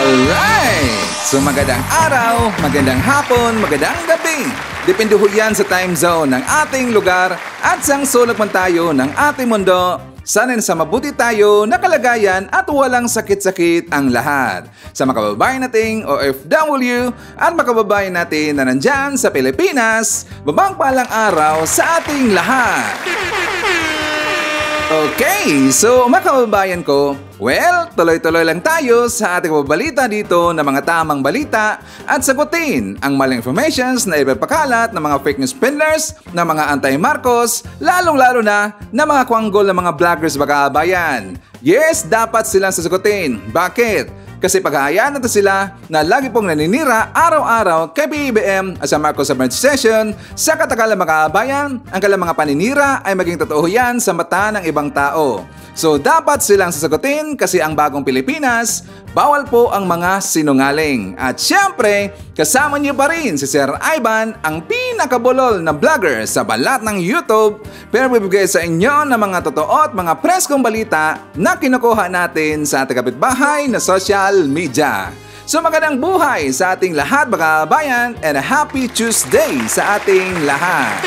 Alright! So magandang araw, magandang hapon, magandang gabi. Depende ho yan sa time zone ng ating lugar at sang sulok man tayo ng ating mundo. Sana sa mabuti tayo, nakalagayan at walang sakit-sakit ang lahat. Sa mga kababayan nating OFW at mga kababayan natin na nandyan sa Pilipinas, mabangpalang araw sa ating lahat. Okay, so mga kababayan ko, well, tuloy-tuloy lang tayo sa ating balita dito ng mga tamang balita at sagutin ang maling informations na ipapakalat ng mga fake news peddlers, ng mga anti-Marcos, lalong-lalo na ng mga kwanggol ng mga vloggers mga kababayan. Yes, dapat silang sasagutin. Bakit? Kasi paghahayaan natin sila na lagi pong naninira araw-araw kay PBBM at sa Marcos Administration sa katagalan mga kababayan, ang kanilang mga paninira ay maging totoo yan sa mata ng ibang tao. So dapat silang sasagutin kasi ang bagong Pilipinas, bawal po ang mga sinungaling. At syempre, kasama niyo pa rin si Sir Ivan, ang pinakabulol na vlogger sa balat ng YouTube, pero bibigay sa inyo ng mga totoo at mga preskong balita na kinukuha natin sa ating kapitbahay na social media. So magandang buhay sa ating lahat mga kabayan and a happy Tuesday sa ating lahat.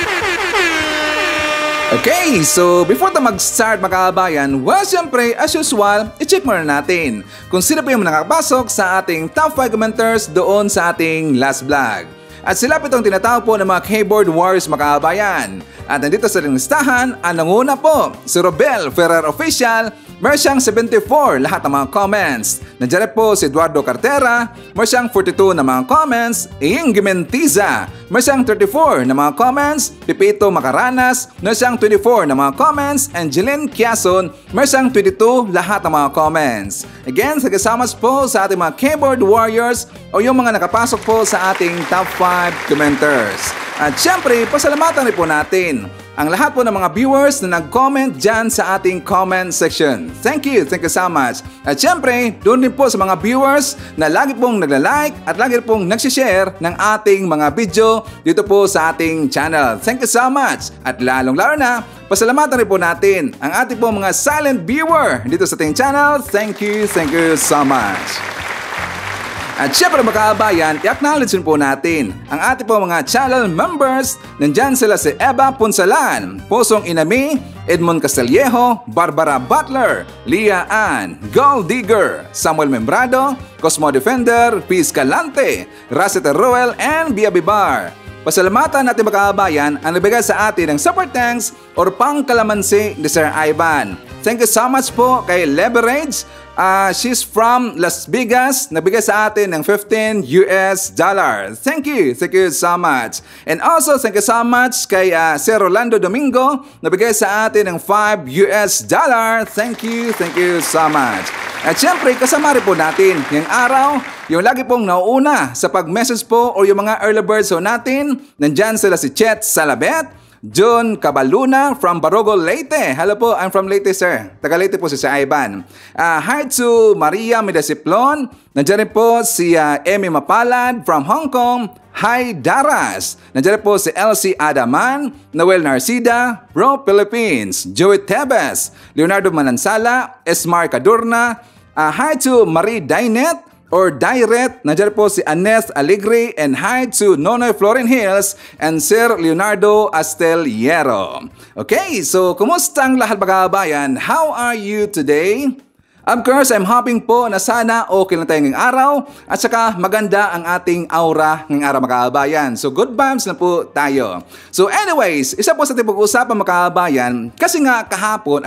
Okay, so before tayo mag-start mga kabayan, well syempre as usual, i-check muna natin kung sino po yung nakapasok sa ating top 5 commenters doon sa ating last vlog. At sila po itong tinatawag po ng mga keyboard warriors mga kabayan. At nandito sa listahan, ang nanguna po, si Robel Ferrer Official, meron siyang 74 lahat ng mga comments. Nandiyan po si Eduardo Cartera, meron siyang 42 na mga comments. Ing Gimentiza, meron siyang 34 na mga comments. Pipito Macaranas, meron siyang 24 na mga comments. Angeline Quiason, meron siyang 22 lahat ng mga comments. Again, sagasama po sa ating mga keyboard warriors o yung mga nakapasok po sa ating top 5 commenters. At syempre, pasalamatan rin po natin ang lahat po ng mga viewers na nag-comment dyan sa ating comment section. Thank you so much. At syempre, doon din po sa mga viewers na lagi pong nagla-like at lagi pong nagsishare ng ating mga video dito po sa ating channel. Thank you so much. At lalong-lalo na, pasalamatan rin po natin ang ating po mga silent viewer dito sa ating channel. Thank you so much. At syempre mga kabayan, i-acknowledge po natin ang ating po mga channel members. Nandyan sila si Eva Punsalan, Pusong Inami, Edmond Casteliejo, Barbara Butler, Leah Ann, Gold Digger, Samuel Membrado, Cosmo Defender, Peace Calante, Rosetta Ruel, and Bia Bibar. Pasalamatan natin mga kabayan ang nabigay sa atin ng super thanks or pangkalamansi ni Sir Ivan. Thank you so much po kay Leverage. She's from Las Vegas. Nabigay sa atin ng $15. Thank you so much. And also, thank you so much kay Sir Rolando Domingo. Nabigay sa atin ng $5. Thank you so much. At syempre, kasama rin po natin ngayong araw, yung lagi pong nauuna sa pag-message po o yung mga early birds natin. Nandyan sila si Chet Salabet, John Cabaluna from Barogo, Leyte. Hello po, I'm from Leyte, sir. Taga Leyte po si Ivan. Hi to Maria Medasiplon. Nandiyan rin po si Emmy Mapalad from Hong Kong. Hi Daras. Nandiyan rin po si Elsie Adaman, Noel Narcida, Pro Philippines, Joey Tebes, Leonardo Manansala, Esmar Cadurna. Hi to Marie Dainet or Direct, nandiyan po si Anes Aligre, and hi to Nonoy Florin Hills and Sir Leonardo Asteliero. Okay, so kumusta ang lahat mga kabayan? How are you today? Of course, I'm hoping po na sana okay lang tayo ngayong araw at saka maganda ang ating aura ngayong araw mga kabayan. So good vibes na po tayo. So anyways, isa po sa ating pag-uusapan mga kabayan, kasi nga kahapon,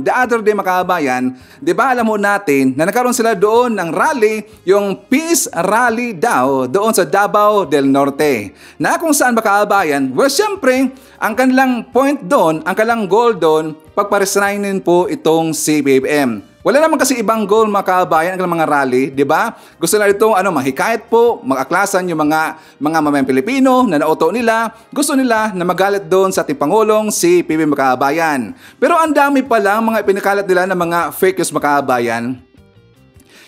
the other day mga kabayan, di ba alam mo natin na nagkaroon sila doon ng rally, yung Peace Rally daw, doon sa Davao del Norte. Na kung saan mga kabayan, well syempre, ang kanilang point doon, ang kanilang goal doon, pagparesignin po itong si BBM. Wala naman kasi ibang goal mga kabayan ang mga rally, di ba? Gusto nila itong mahikayat po, mag-aklasan yung mga mamayang Pilipino na nauto nila. Gusto nila na magalit doon sa ating Pangulong si PBBM mga kabayan. Pero ang dami pa lang mga ipinakalat nila ng mga fake news mga kabayan.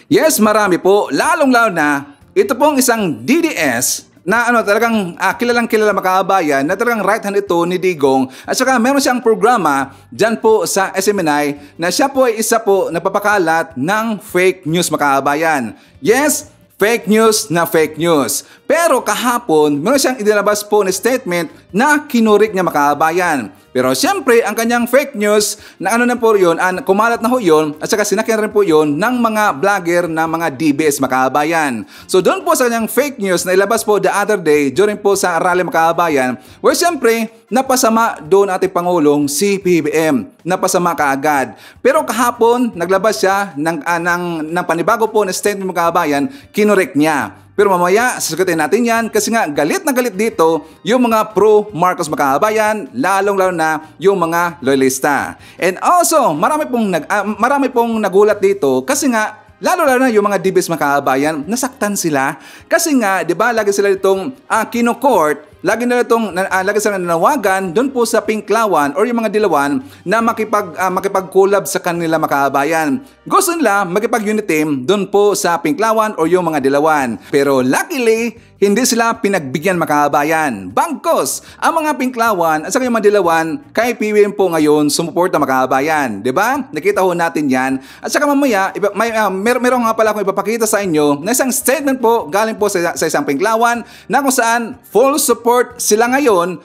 Yes, marami po. Lalong-lalo na, ito pong isang DDS na talagang kilalang kilala mga kababayan na talagang right hand ito ni Digong. At saka meron siyang programa dyan po sa SMNI na siya po ay isa po nagpapakalat ng fake news mga kababayan. Yes, fake news na fake news. Pero kahapon, meron siyang inilabas po na statement na kinurik niya mga kababayan. Pero siyempre, ang kanyang fake news na na po yun, kumalat na ho yun, at saka sinakyan rin po yun ng mga vlogger na mga DBS makabayan. So doon po sa kanyang fake news na ilabas po the other day, during po sa rally makabayan, where siyempre, napasama doon ating Pangulong si PBBM. Napasama kaagad. Pero kahapon, naglabas siya ng panibago po na statement makabayan, kinurek niya. Pero mamaya, sasagutin natin yan kasi nga galit na galit dito yung mga pro-Marcos makabayan, lalong-lalo na yung mga loyalista. And also, marami pong nagulat dito kasi nga lalo-lalo na yung mga DBS makabayan, nasaktan sila. Kasi nga, di ba, lagi sila itong kinokort, lagi sila nanawagan doon po sa Pinklawan or yung mga Dilawan na makipag-collab sa kanila makabayan. Gusto nila makipag-unit team doon po sa Pinklawan or yung mga Dilawan. Pero luckily, hindi sila pinagbigyan makabayan. Bangkos, ang mga Pinklawan at saka yung mga Dilawan kay PBBM po ngayon sumuporta makabayan. Di ba? Nakita ho natin yan. At saka mamaya, meron nga pala akong ipapakita sa inyo na isang statement po galing po sa isang Pinklawan na kung saan full support sila ngayon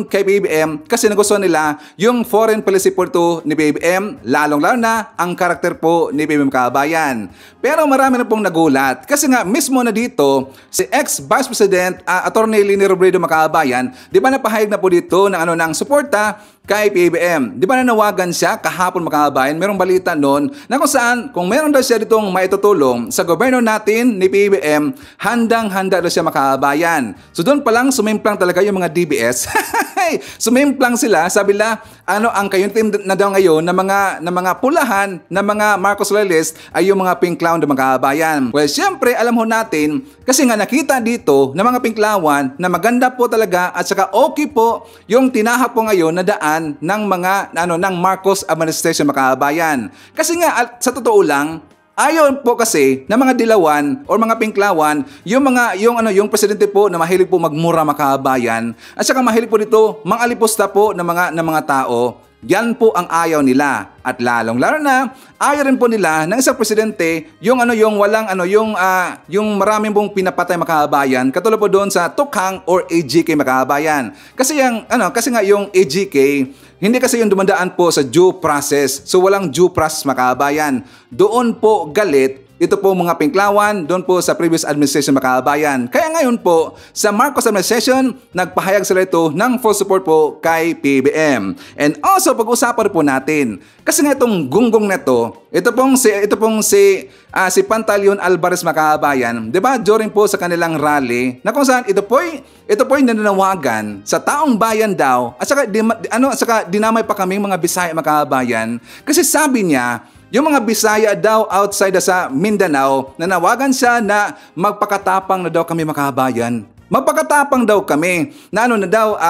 kay PBBM kasi nagustuhan nila yung foreign policy po ito ni PBBM, lalong-lalo na ang karakter po ni PBBM kabayan. Pero marami na pong nagulat kasi nga mismo na dito si ex-Vice President Attorney Leni Robredo makabayan, di ba napahayag na po dito ng suporta kay PBBM. Di ba nanawagan siya kahapon makabayan? Merong balita noon na kung saan kung meron daw siya ditong maitutulong sa gobyerno natin ni PBBM, handang-handa daw siya makabayan. So doon pa lang sumimplang talaga yung mga DBS. Sumimplang sila, sabi nila, ang kayong team na daw ngayon na mga pulahan na mga Marcos loyalist ay yung mga Pinklawan na makabayan. Well, syempre, alam ho natin, kasi nga nakita dito na mga Pinklawan na maganda po talaga at saka okay po yung tinahak po ngayon na daan ng mga ng Marcos administration makabayan. Kasi nga sa totoo lang, ayon po kasi ng mga Dilawan o mga Pinklawan, yung presidente po na mahilig po magmura makabayan at saka mahilig po dito mangalipusta po ng mga tao. Yan po ang ayaw nila. At lalong-lalo na, ayaw rin po nila ng isang presidente yung maraming pong pinapatay makabayan, katulad po doon sa Tukhang or AGK makabayan. Kasi nga yung AGK, hindi kasi yung dumadaan po sa due process. So walang due process makabayan. Doon po galit ito po mga Pinklawan doon po sa previous administration makabayan. Kaya ngayon po sa Marcos administration, nagpahayag sila ito ng full support po kay PBBM. And also pag-usapan po natin, kasi nga itong gunggong na ito pong si Pantaleon Alvarez makabayan, 'di ba? During po sa kanilang rally, na kung saan ito po ay nananawagan sa taong bayan daw at saka dinamay pa kaming mga Bisaya makabayan kasi sabi niya yung mga Bisaya daw outside sa Mindanao, nanawagan siya na magpakatapang na daw kami makabayan. Magpakatapang daw kami.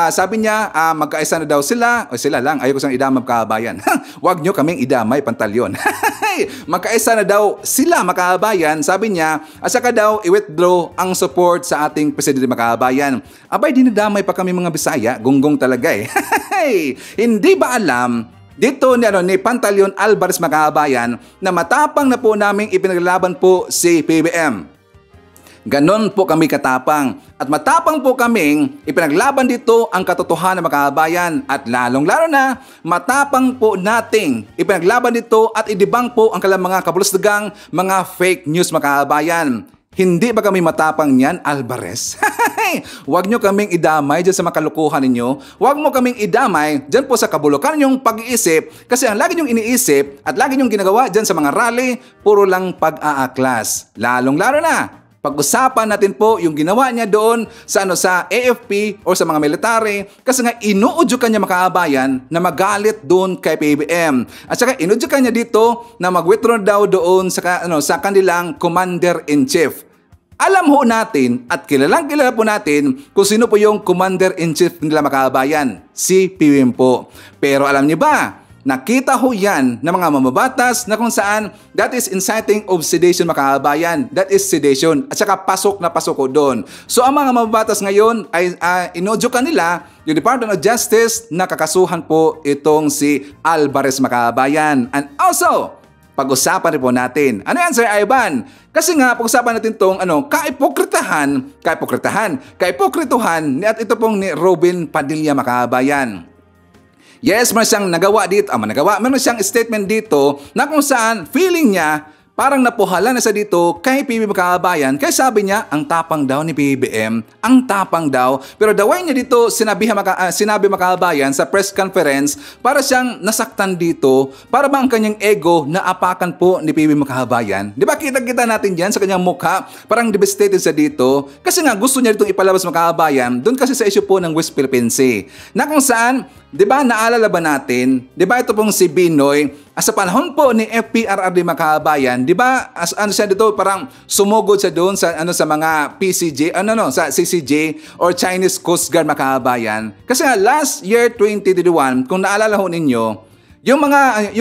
Sabi niya, magkaisa na daw sila. O sila lang, ayoko sang idamay makabayan. Huwag nyo kaming idamay, Pantaleon. Magkaisa na daw sila makabayan, sabi niya, at saka daw i-withdraw ang support sa ating presidente makabayan. Abay, dinadamay pa kami mga Bisaya. Gunggong talaga eh. Hindi ba alam dito ni Pantaleon Alvarez makabayan na matapang na po naming ipinaglaban po si PBBM. Ganon po kami katapang at matapang po kaming ipinaglaban dito ang katotohanan makabayan at lalong-lalo na matapang po nating ipinaglaban dito at idibang po ang kanilang mga kabulusdagang mga fake news makabayan. Hindi ba kami matapang niyan, Alvarez? Huwag nyo kaming idamay dyan sa makalukuhan ninyo. Huwag mo kaming idamay dyan po sa kabulukan ninyong pag-iisip kasi ang lagi nyong iniisip at lagi nyong ginagawa dyan sa mga rally, puro lang pag-aaklas. Lalong-lalo na, pag-usapan natin po yung ginawa niya doon sa AFP o sa mga military kasi nga inuudyukan niya makabayan na magalit doon kay PBBM. At saka inuudyukan niya dito na mag-withdraw daw doon sa kanilang Commander-in-Chief. Alam ho natin at kilala po natin kung sino po yung Commander-in-Chief nila makabayan, si PBBM po. Pero alam niyo ba nakita ho yan ng mga mamabatas na kung saan that is inciting of sedation mga kababayan. That is sedation. At saka pasok na pasok ho doon. So ang mga mamabatas ngayon ay inodyokan nila yung Department of Justice na kakasuhan po itong si Alvarez mga kababayan. And also, pag-usapan rin po natin. Ano yan, Sir Ivan? Kasi nga, pag-usapan natin itong kaipokrituhan at ito pong ni Robin Padilla makabayan. Yes, meron siyang nagawa dito, meron siyang statement dito na kung saan feeling niya parang napuhala na sa dito kay PBBM Makabayan. Kaya sabi niya, ang tapang daw ni PBBM, ang tapang daw. Pero the way niya dito sinabi Makabayan sa press conference, para siyang nasaktan dito, para bang kanyang ego na apakan po ni PBBM Makabayan. Di ba kita natin yan sa kanyang mukha, parang devastated sa dito. Kasi nga gusto niya ditong ipalabas Makabayan, doon kasi sa issue po ng West Philippine Sea. Na kung saan, di ba naalala ba natin, di ba ito pong si Binoy, sa panahon po ni FPRRD Makabayan, di ba ano siya dito, parang sumugod siya doon sa sa mga PCJ, sa CCJ or Chinese Coast Guard Makabayan. Kasi nga last year 2021, kung naalala ho ninyo, yung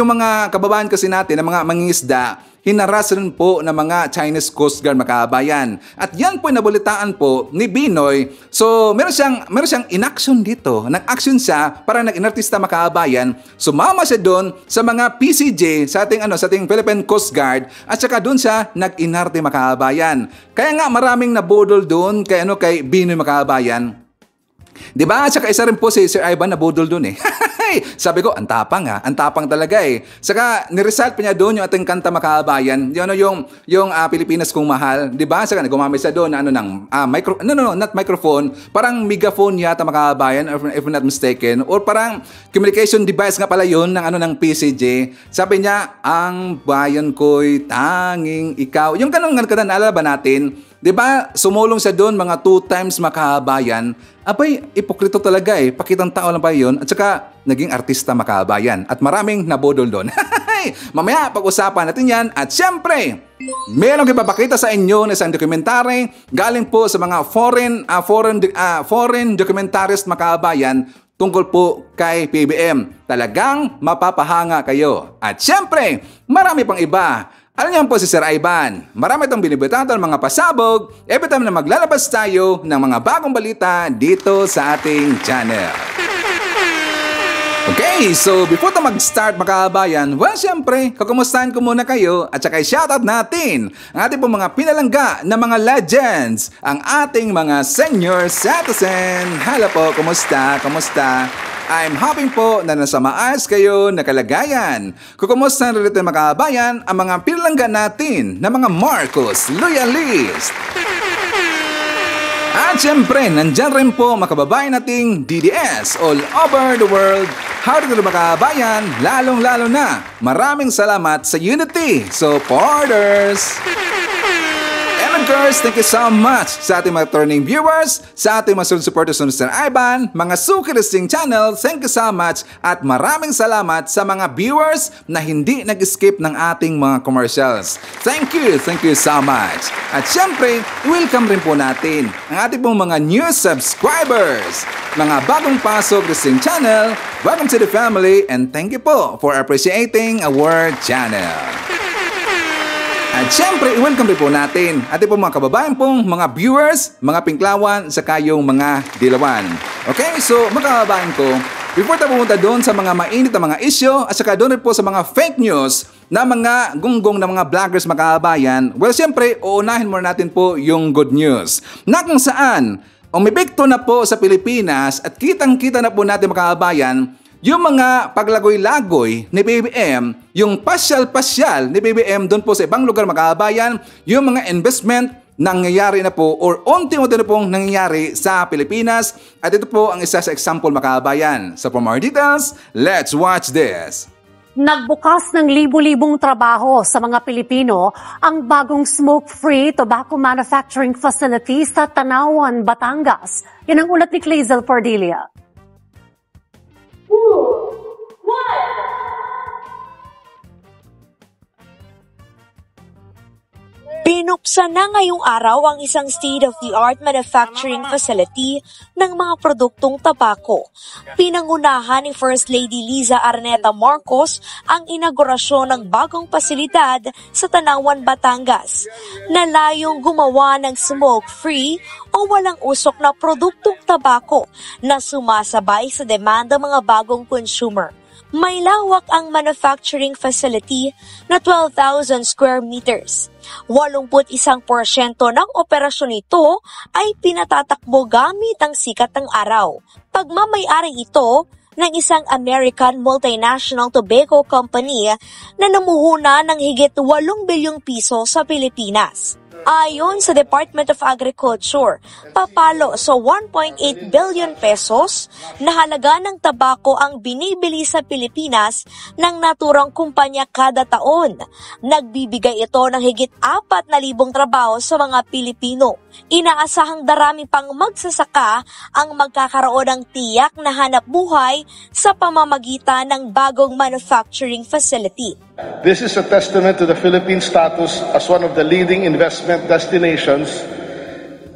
mga kababayan kasi natin, ng mga mangingisda, hinaras rin po ng mga Chinese Coast Guard Makabayan. At yan po nabalitaan po ni Binoy. So meron siyang inaction dito. Nag-action siya para nag-inartista Makabayan. Sumama siya doon sa mga PCJ sa ating Philippine Coast Guard at saka doon siya nag-inarte Makabayan. Kaya nga maraming nabudol doon kay Binoy Makabayan. 'Di ba? At saka isa rin po si Sir Ivan nabudol doon eh. Sabi ko, ang tapang talaga eh. Saka niresult pa niya doon yung ating kanta Makabayan, yung Pilipinas Kung Mahal, 'di ba? Saka gumamit siya doon not microphone, parang megaphone yata Makabayan if I'm not mistaken, or parang communication device nga pala yun ng PCJ. Sabi niya, ang bayan ko'y tanging ikaw. Yung kanang naalala ba natin? 'Di ba? Sumulong siya doon mga 2 times Makabayan. Abay, ipokrito talaga eh. Pakitang tao lang pa yun. At saka, naging artista Makabayan. At maraming nabudol doon. Mamaya, pag-usapan natin yan. At syempre, merong ipapakita sa inyo na isang dokumentary galing po sa mga foreign documentarist Makabayan tungkol po kay PBBM. Talagang mapapahanga kayo. At syempre, marami pang iba. Alam niyo po si Sir Ivan, marami itong binibitatan ng mga pasabog every time na maglalabas tayo ng mga bagong balita dito sa ating channel. Okay, so before mag-start Makabayan, well, siyempre, kakumustahan ko muna kayo at saka shoutout natin ang ating pong mga pinalangga na mga legends, ang ating mga senior citizen. Hello po, kumusta? I'm hoping po na nasa maayos kayo na kalagayan. Kukumusta na rin Makabayan ang mga pinalangga natin na mga Marcos Loyalist. At syempre, nandyan rin po makababayan nating DDS all over the world. Howdy to Makabayan, lalong-lalo na. Maraming salamat sa Unity supporters. And of course, thank you so much sa ating mga turning viewers, sa ating mga supporters ng Sir Ivan, mga Suki Listing Channel, thank you so much. At maraming salamat sa mga viewers na hindi nag-skip ng ating mga commercials. Thank you so much. At syempre, welcome rin po natin ang ating pong mga new subscribers, mga bagong pasok Listing Channel. Welcome to the family and thank you po for appreciating our channel. At syempre, i-welcome rin po natin ating pong mga kababayan pong mga viewers, mga Pinklawan, sa kayong mga Dilawan. Okay, so mga kababayan ko, before tayo pumunta doon sa mga mainit na mga issue at saka doon rin po sa mga fake news na mga gunggong na mga vloggers mga kababayan, well, syempre, uunahin muna natin po yung good news. Na kung saan, umibikto na po sa Pilipinas at kitang-kita na po natin mga kababayan, yung mga paglagoy-lagoy ni BBM, yung pasyal-pasyal ni BBM doon po sa ibang lugar mga kababayan, yung mga investment nangyayari na po or unti-unti na pong nangyayari sa Pilipinas. At ito po ang isa sa example mga kababayan. So for more details, let's watch this. Nagbukas ng libu-libong trabaho sa mga Pilipino ang bagong smoke-free tobacco manufacturing facility sa Tanawan, Batangas. Yan ang ulat ni Clazel Pordilia. Binuksan na ngayong araw ang isang state-of-the-art manufacturing facility ng mga produktong tabako. Pinangunahan ni First Lady Liza Araneta Marcos ang inaugurasyon ng bagong pasilidad sa Tanawan, Batangas, na layong gumawa ng smoke-free o walang usok na produktong tabako na sumasabay sa demand ng mga bagong consumer. May lawak ang manufacturing facility na 12,000 square meters. 81% ng operasyon nito ay pinatatakbo gamit ang sikat ng araw. Pagmamay-ari ito ng isang American multinational tobacco company na namuhuna ng higit 8 bilyong piso sa Pilipinas. Ayon sa Department of Agriculture, papalo sa 1.8 billion pesos na halaga ng tabako ang binibili sa Pilipinas ng naturang kumpanya kada taon. Nagbibigay ito ng higit 4,000 trabaho sa mga Pilipino. Inaasahang darami pang magsasaka ang magkakaroon ng tiyak na hanap buhay sa pamamagitan ng bagong manufacturing facility. This is a testament to the Philippines' status as one of the leading investment destinations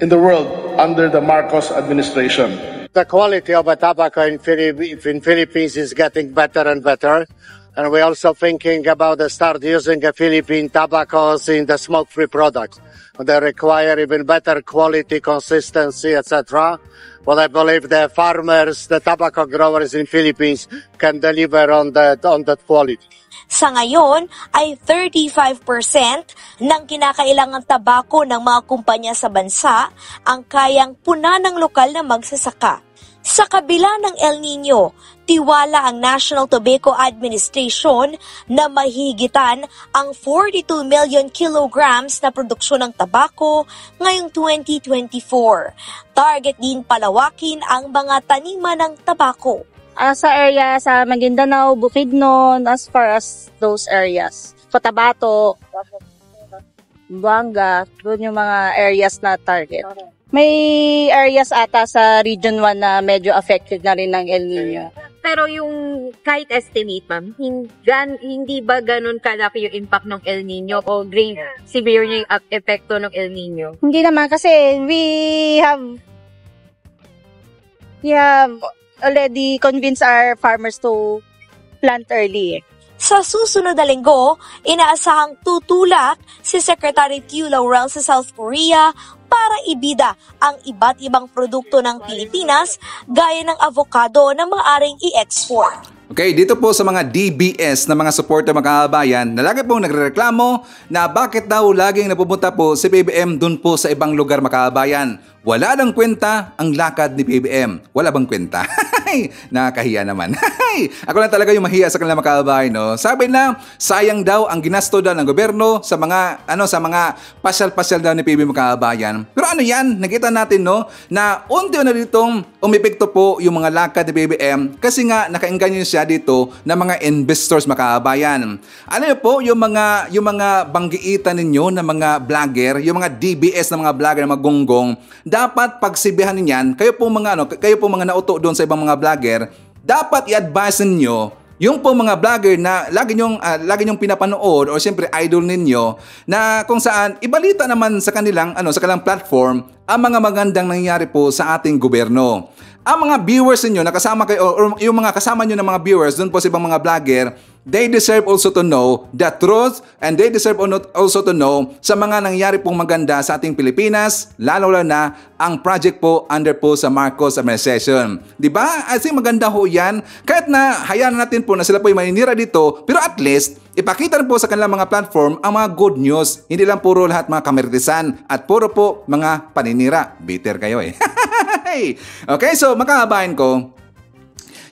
in the world under the Marcos administration. The quality of a tobacco in Philippines is getting better and better. And we're also thinking about start using Philippine tobaccos in the smoke-free products. They require even better quality, consistency, etc. But I believe the farmers, the tobacco growers in Philippines can deliver on that quality. Sa ngayon ay 35% ng kinakailangang tabako ng mga kumpanya sa bansa ang kayang punan ng lokal na magsasaka. Sa kabila ng El Nino, tiwala ang National Tobacco Administration na mahigitan ang 42 million kilograms na produksyon ng tabako ngayong 2024. Target din palawakin ang mga taniman ng tabako. Sa area sa Maguindanao, Bukidnon, as far as those areas. Cotabato, Buanga, doon yung mga areas na target. May areas ata sa Region 1 na medyo affected na rin ng El Nino. Pero yung kahit estimate, ma'am, hindi ba ganun kalaki yung impact ng El Nino o grave, severe yung epekto ng El Nino? Hindi naman kasi we have already convinced our farmers to plant early. Sa susunod na linggo, inaasahang tutulak si Secretary Tiu Laurel sa South Korea para ibida ang iba't ibang produkto ng Pilipinas gaya ng avocado na maaaring i-export. Okay, dito po sa mga DBS na mga supporter mga kabayan na lagi pong nagrereklamo na bakit daw laging napupunta po si PBM dun po sa ibang lugar mga kabayan. Wala lang kwenta ang lakad ni PBM. Wala bang kwenta? Nakakahiya naman. Ako lang talaga yung mahiya sa kanila mga kabayan, no? Sabi na sayang daw ang ginasto daw ng gobyerno sa mga pasyal-pasyal daw ni PBM mga kabayan. Pero ano yan? Nakita natin, no, na unti-unti ditong umepekto po yung mga lakad ni PBM kasi nga nakaengganyo siya dito ng mga investors mga kabayan. Ano yun po yung mga banggiitan ninyo na mga vlogger, yung mga DBS na mga vlogger na mga gonggong, dapat pagsibihan niyan, kayo po mga nauto doon sa ibang mga vlogger, dapat i-advise niyo yung po mga vlogger na lagi nyong pinapanood o siyempre idol ninyo na kung saan ibalita naman sa kanilang platform ang mga magandang nangyayari po sa ating gobyerno. Ang mga viewers niyo na kasama kayo o yung mga kasama niyo ng mga viewers doon po sa ibang mga vlogger, they deserve also to know the truth and they deserve also to know sa mga nangyayari pong maganda sa ating Pilipinas, lalo na ang project po under po sa Marcos administration. Diba? I think maganda ho yan. Kahit na hayaan natin po na sila po yung maninira dito, pero at least ipakita rin po sa kanilang mga platform ang mga good news. Hindi lang puro lahat mga kameritisan at puro po mga paninira. Bitter kayo eh. Okay, so makahabayan ko.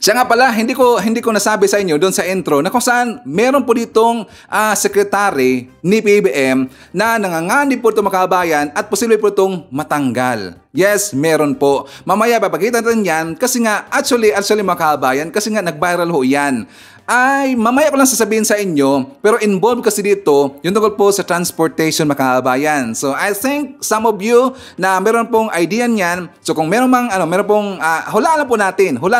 Siya nga pala, hindi ko nasabi sa inyo doon sa intro na kung saan meron po ditong sekretary ni PBM na nanganganib po itong makabayan at posible po itong matanggal. Yes, meron po. Mamaya papakita natin yan kasi nga actually makabayan kasi nga nag-viral ho yan. Ay, mamaya ko lang sasabihin sa inyo, pero involved kasi dito yung tungkol po sa transportation makabayan. So I think some of you na meron pong idea niyan, so kung meron pong hulaan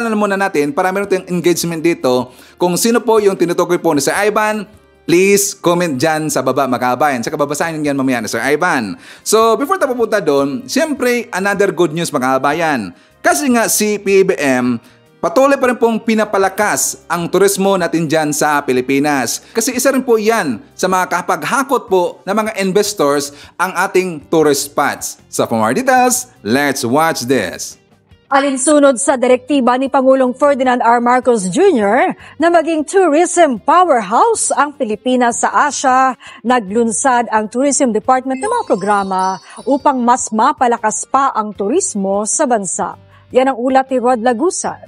na muna natin para meron tayong engagement dito kung sino po yung tinutukoy po ni Sir Ivan, Please comment dyan sa baba mga kabayan. Saka babasahin yan mamaya na Sir Ivan. So before tayo pupunta doon, siyempre another good news mga kabayan. Kasi nga si PBBM patuloy pa rin pong pinapalakas ang turismo natin dyan sa Pilipinas. Kasi isa rin po yan sa mga kapaghakot po ng mga investors ang ating tourist spots. So for more details, let's watch this. Alinsunod sa direktiba ni Pangulong Ferdinand R. Marcos Jr. na maging tourism powerhouse ang Pilipinas sa Asia, naglunsad ang Tourism Department ng mga programa upang mas mapalakas pa ang turismo sa bansa. Yan ang ulat ni Rod Lagusad.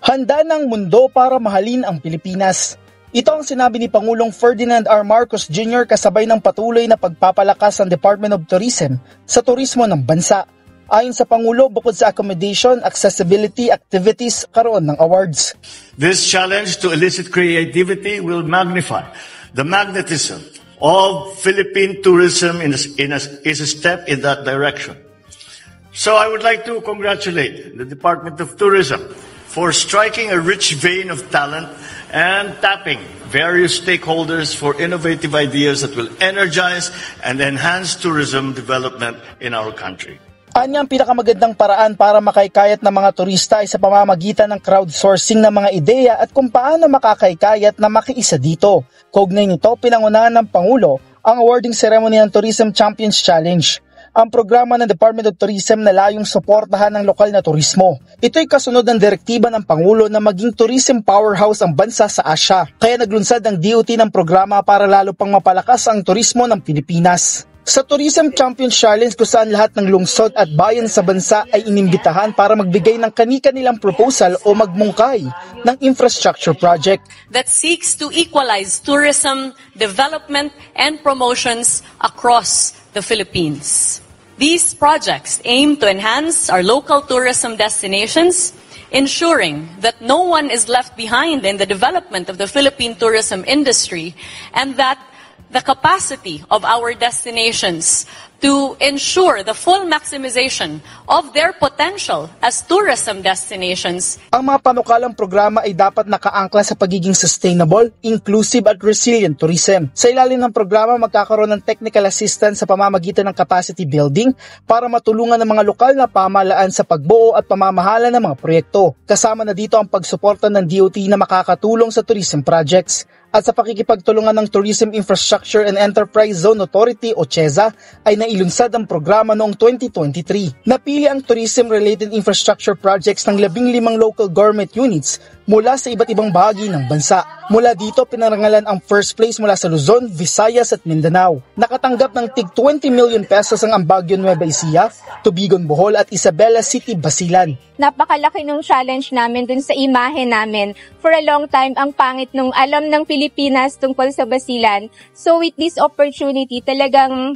Handa ng mundo para mahalin ang Pilipinas. Ito ang sinabi ni Pangulong Ferdinand R. Marcos Jr. kasabay ng patuloy na pagpapalakas ng Department of Tourism sa turismo ng bansa. Ayon sa Pangulo, bukod sa accommodation, accessibility, activities, karoon ng awards. This challenge to elicit creativity will magnify the magnetism of Philippine tourism is a step in that direction. So I would like to congratulate the Department of Tourism for striking a rich vein of talent and tapping various stakeholders for innovative ideas that will energize and enhance tourism development in our country. Anya ang pinakamagandang paraan para makaykayat ng mga turista ay sa pamamagitan ng crowdsourcing ng mga ideya at kung paano makakaykayat na makiisa dito. Kaugnay nito, pinangunahan ng Pangulo ang awarding ceremony ng Tourism Champions Challenge. Ang programa ng Department of Tourism na layong suportahan ng lokal na turismo. Ito'y kasunod ng direktiba ng Pangulo na maging tourism powerhouse ang bansa sa Asia. Kaya naglunsad ang DOT ng programa para lalo pang mapalakas ang turismo ng Pilipinas. Sa Tourism Champions Challenge kung saan lahat ng lungsod at bayan sa bansa ay inimbitahan para magbigay ng kani-kanilang proposal o magmungkay ng infrastructure project that seeks to equalize tourism, development, and promotions across the Philippines. These projects aim to enhance our local tourism destinations, ensuring that no one is left behind in the development of the Philippine tourism industry, and that the capacity of our destinations to ensure the full maximization of their potential as tourism destinations. Ang mga panukalang programa ay dapat nakaangkla sa pagiging sustainable, inclusive at resilient tourism. Sa ilalim ng programa, magkakaroon ng technical assistance sa pamamagitan ng capacity building para matulungan ng mga lokal na pamahalaan sa pagbuo at pamamahala ng mga proyekto. Kasama na dito ang pagsuporta ng DOT na makakatulong sa tourism projects. At sa pakikipagtulungan ng Tourism Infrastructure and Enterprise Zone Authority o CHEZA ay nailunsad ang programa noong 2023. Napili ang tourism-related infrastructure projects ng 15 local government units mula sa iba't ibang bahagi ng bansa. Mula dito, pinarangalan ang first place mula sa Luzon, Visayas at Mindanao. Nakatanggap ng tig 20 million pesos ang Baguio Nueva Ecija, Tubigon Bohol at Isabela City, Basilan. Napakalaki ng challenge namin dun sa imahe namin. For a long time, ang pangit nung alam ng Pilipinas tungkol sa Basilan. So with this opportunity, talagang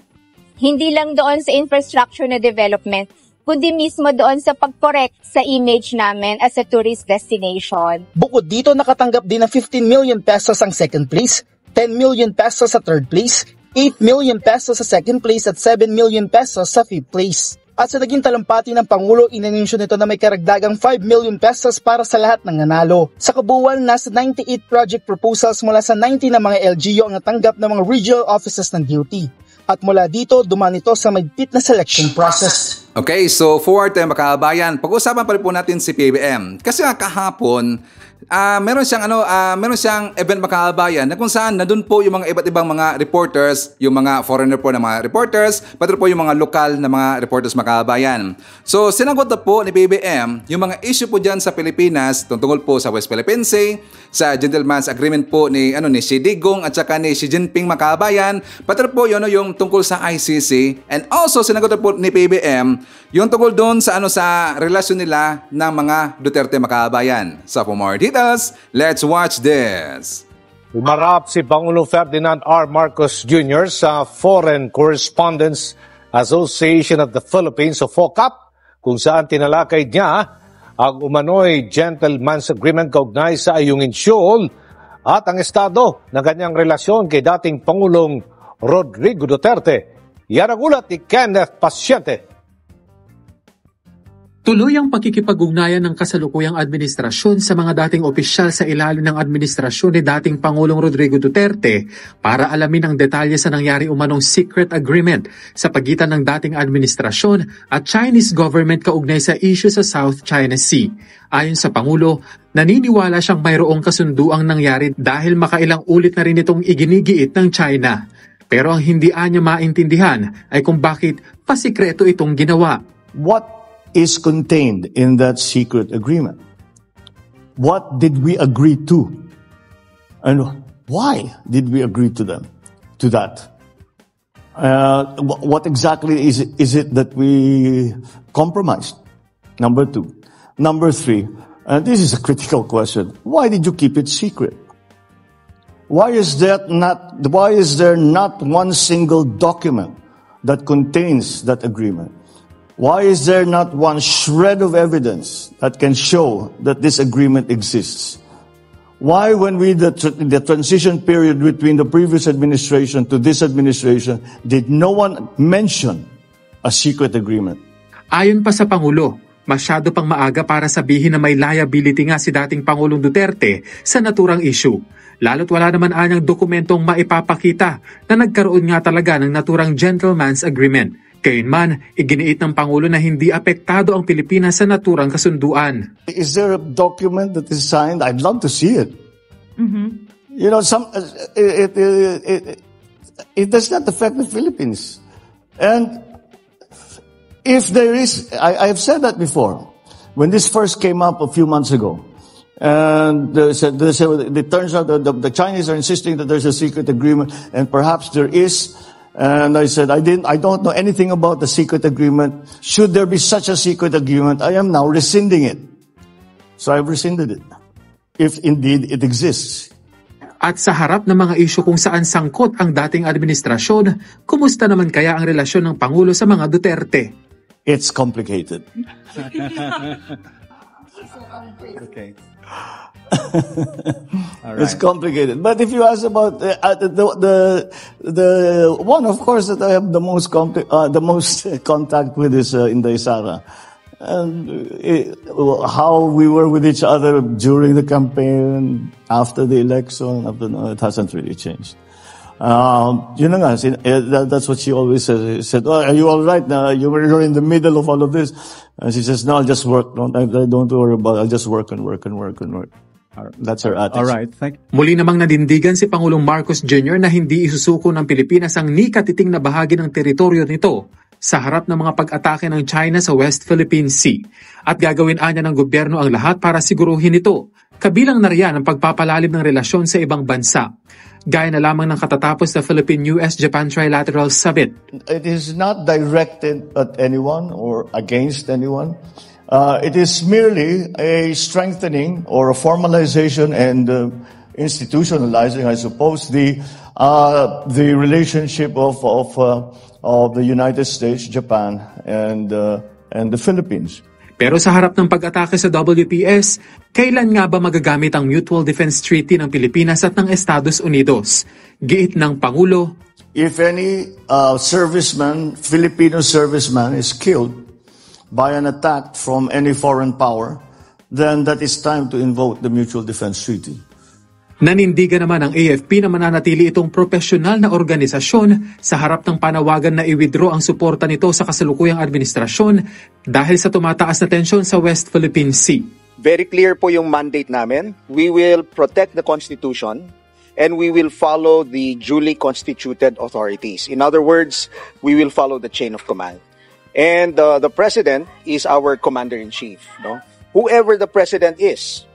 hindi lang doon sa infrastructure na development, kundi mismo doon sa pag-correct sa image namin as a tourist destination. Bukod dito, nakatanggap din ng 15 million pesos ang second place, 10 million pesos sa third place, 8 million pesos sa second place at 7 million pesos sa fifth place. At sa naging talumpati ng Pangulo, inanunsyo nito na may karagdagang 5 million pesos para sa lahat ng nanalo. Sa kabuuan, nasa 98 project proposals mula sa 90 na mga LGU ang natanggap ng mga regional offices ng DOT. At mula dito, dumaan ito sa mahigpit na selection process. Okay, so forward tayo makabayan. Pag-usapan pa rin po natin si PBBM. Kasi kahapon, meron siyang event makabayan na kung saan na doon po yung mga iba't ibang mga reporters, yung mga foreigner po na mga reporters, pati po yung mga lokal na mga reporters makabayan. So sinagot na po ni PBBM yung mga issue po dyan sa Pilipinas tungkol po sa West Philippine Sea, sa gentleman's agreement po ni Xi Digong at saka ni Xi Jinping makabayan, pati po yung tungkol sa ICC, and also sinagot na po ni PBBM yung tungkol doon sa relasyon nila ng mga Duterte makabayan. So for more details, let's watch this. Umarap si Pangulong Ferdinand R. Marcos Jr. sa Foreign Correspondents Association of the Philippines o FOCAP, kung saan tinalakay niya ang umano'y gentleman's agreement kaugnay sa Ayungin Shoal at ang estado ng kanyang relasyon kay dating Pangulong Rodrigo Duterte. Yan ang ulat ni Kenneth Pasyente. Tuloy ang pakikipag-ugnayan ng kasalukuyang administrasyon sa mga dating opisyal sa ilalim ng administrasyon ni dating Pangulong Rodrigo Duterte para alamin ang detalye sa nangyari umanong secret agreement sa pagitan ng dating administrasyon at Chinese government kaugnay sa issue sa South China Sea. Ayon sa Pangulo, naniniwala siyang mayroong kasunduang nangyari dahil makailang ulit na rin itong iginigiit ng China. Pero ang hindi niya maintindihan ay kung bakit pasikreto itong ginawa. What is contained in that secret agreement? What did we agree to? And why did we agree to that? What exactly is it that we compromised? Number 2. Number 3, and this is a critical question. Why did you keep it secret? Why is there not one single document that contains that agreement? Why is there not one shred of evidence that can show that this agreement exists? Why, when the transition period between the previous administration to this administration, did no one mention a secret agreement? Ayon pa sa Pangulo, masyado pang maaga para sabihin na may liability nga si dating Pangulong Duterte sa naturang issue. Lalo't wala naman anyang dokumentong maipapakita na nagkaroon nga talaga ng naturang gentleman's agreement. Gayunman, iginiit ng Pangulo na hindi apektado ang Pilipinas sa naturang kasunduan. Is there a document that is signed? I'd love to see it. You know, it does not affect the Philippines. And if there is, I have said that before. When this first came up a few months ago, and it turns out that the Chinese are insisting that there's a secret agreement, and perhaps there is. And I said, I don't know anything about the secret agreement. Should there be such a secret agreement, I am now rescinding it. So I've rescinded it, if indeed it exists. At sa harap ng mga isyu kung saan sangkot ang dating administrasyon, kumusta naman kaya ang relasyon ng Pangulo sa mga Duterte? It's complicated. Okay. It's complicated. But if you ask about the one, of course, that I have the most contact with is Inday Sara. And how we were with each other during the campaign, after the election, it hasn't really changed. That's what she always says. She said, "Oh, are you all right now? You're in the middle of all of this." And she says, "No, I'll just work. Don't worry about it. I'll just work and work and work and work." That's her attitude. All right, thank you. Muli namang nadindigan si Pangulong Marcos Jr. na hindi isusuko ng Pilipinas ang nikatiting na bahagi ng teritoryo nito sa harap ng mga pag-atake ng China sa West Philippine Sea. At gagawin anya ng gobyerno ang lahat para siguruhin ito. Kabilang na riyan ang pagpapalalim ng relasyon sa ibang bansa. Gaya na lamang ng katatapos na Philippine-US-Japan Trilateral Summit. It is not directed at anyone or against anyone. It is merely a strengthening or a formalization and institutionalizing, I suppose, the relationship of the United States, Japan, and the Philippines. Pero sa harap ng pag-atake sa WPS, kailan nga ba magagamit ang Mutual Defense Treaty ng Pilipinas at ng Estados Unidos? Giit ng Pangulo, if any Filipino serviceman is killed by an attack from any foreign power, then that is time to invoke the Mutual Defense Treaty. Nanindigan naman ang AFP na mananatili itong profesional na organisasyon sa harap ng panawagan na i-withdraw ang suporta nito sa kasalukuyang administrasyon dahil sa tumataas na tensyon sa West Philippine Sea. Very clear po yung mandate namin. We will protect the Constitution and we will follow the duly constituted authorities. In other words, we will follow the chain of command. And the President is our Commander-in-Chief. No? Whoever the President is,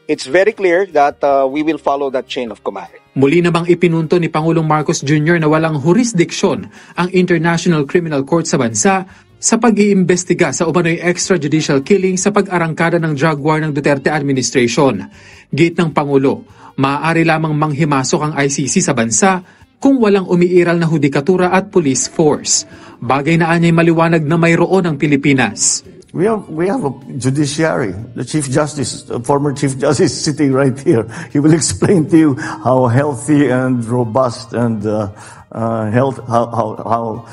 it's very clear that we will follow that chain of command. Muli namang ipinunto ni Pangulong Marcos Jr. na walang jurisdiksyon ang International Criminal Court sa bansa sa pag-iimbestiga sa umano'y extrajudicial killing sa pag-arangkada ng drug war ng Duterte administration. Git ng Pangulo, maaari lamang manghimasok ang ICC sa bansa kung walang umiiral na hudikatura at police force. Bagay na anya'y maliwanag na mayroon ang Pilipinas. We have a judiciary. The Chief Justice, former Chief Justice, sitting right here. He will explain to you how healthy and robust and how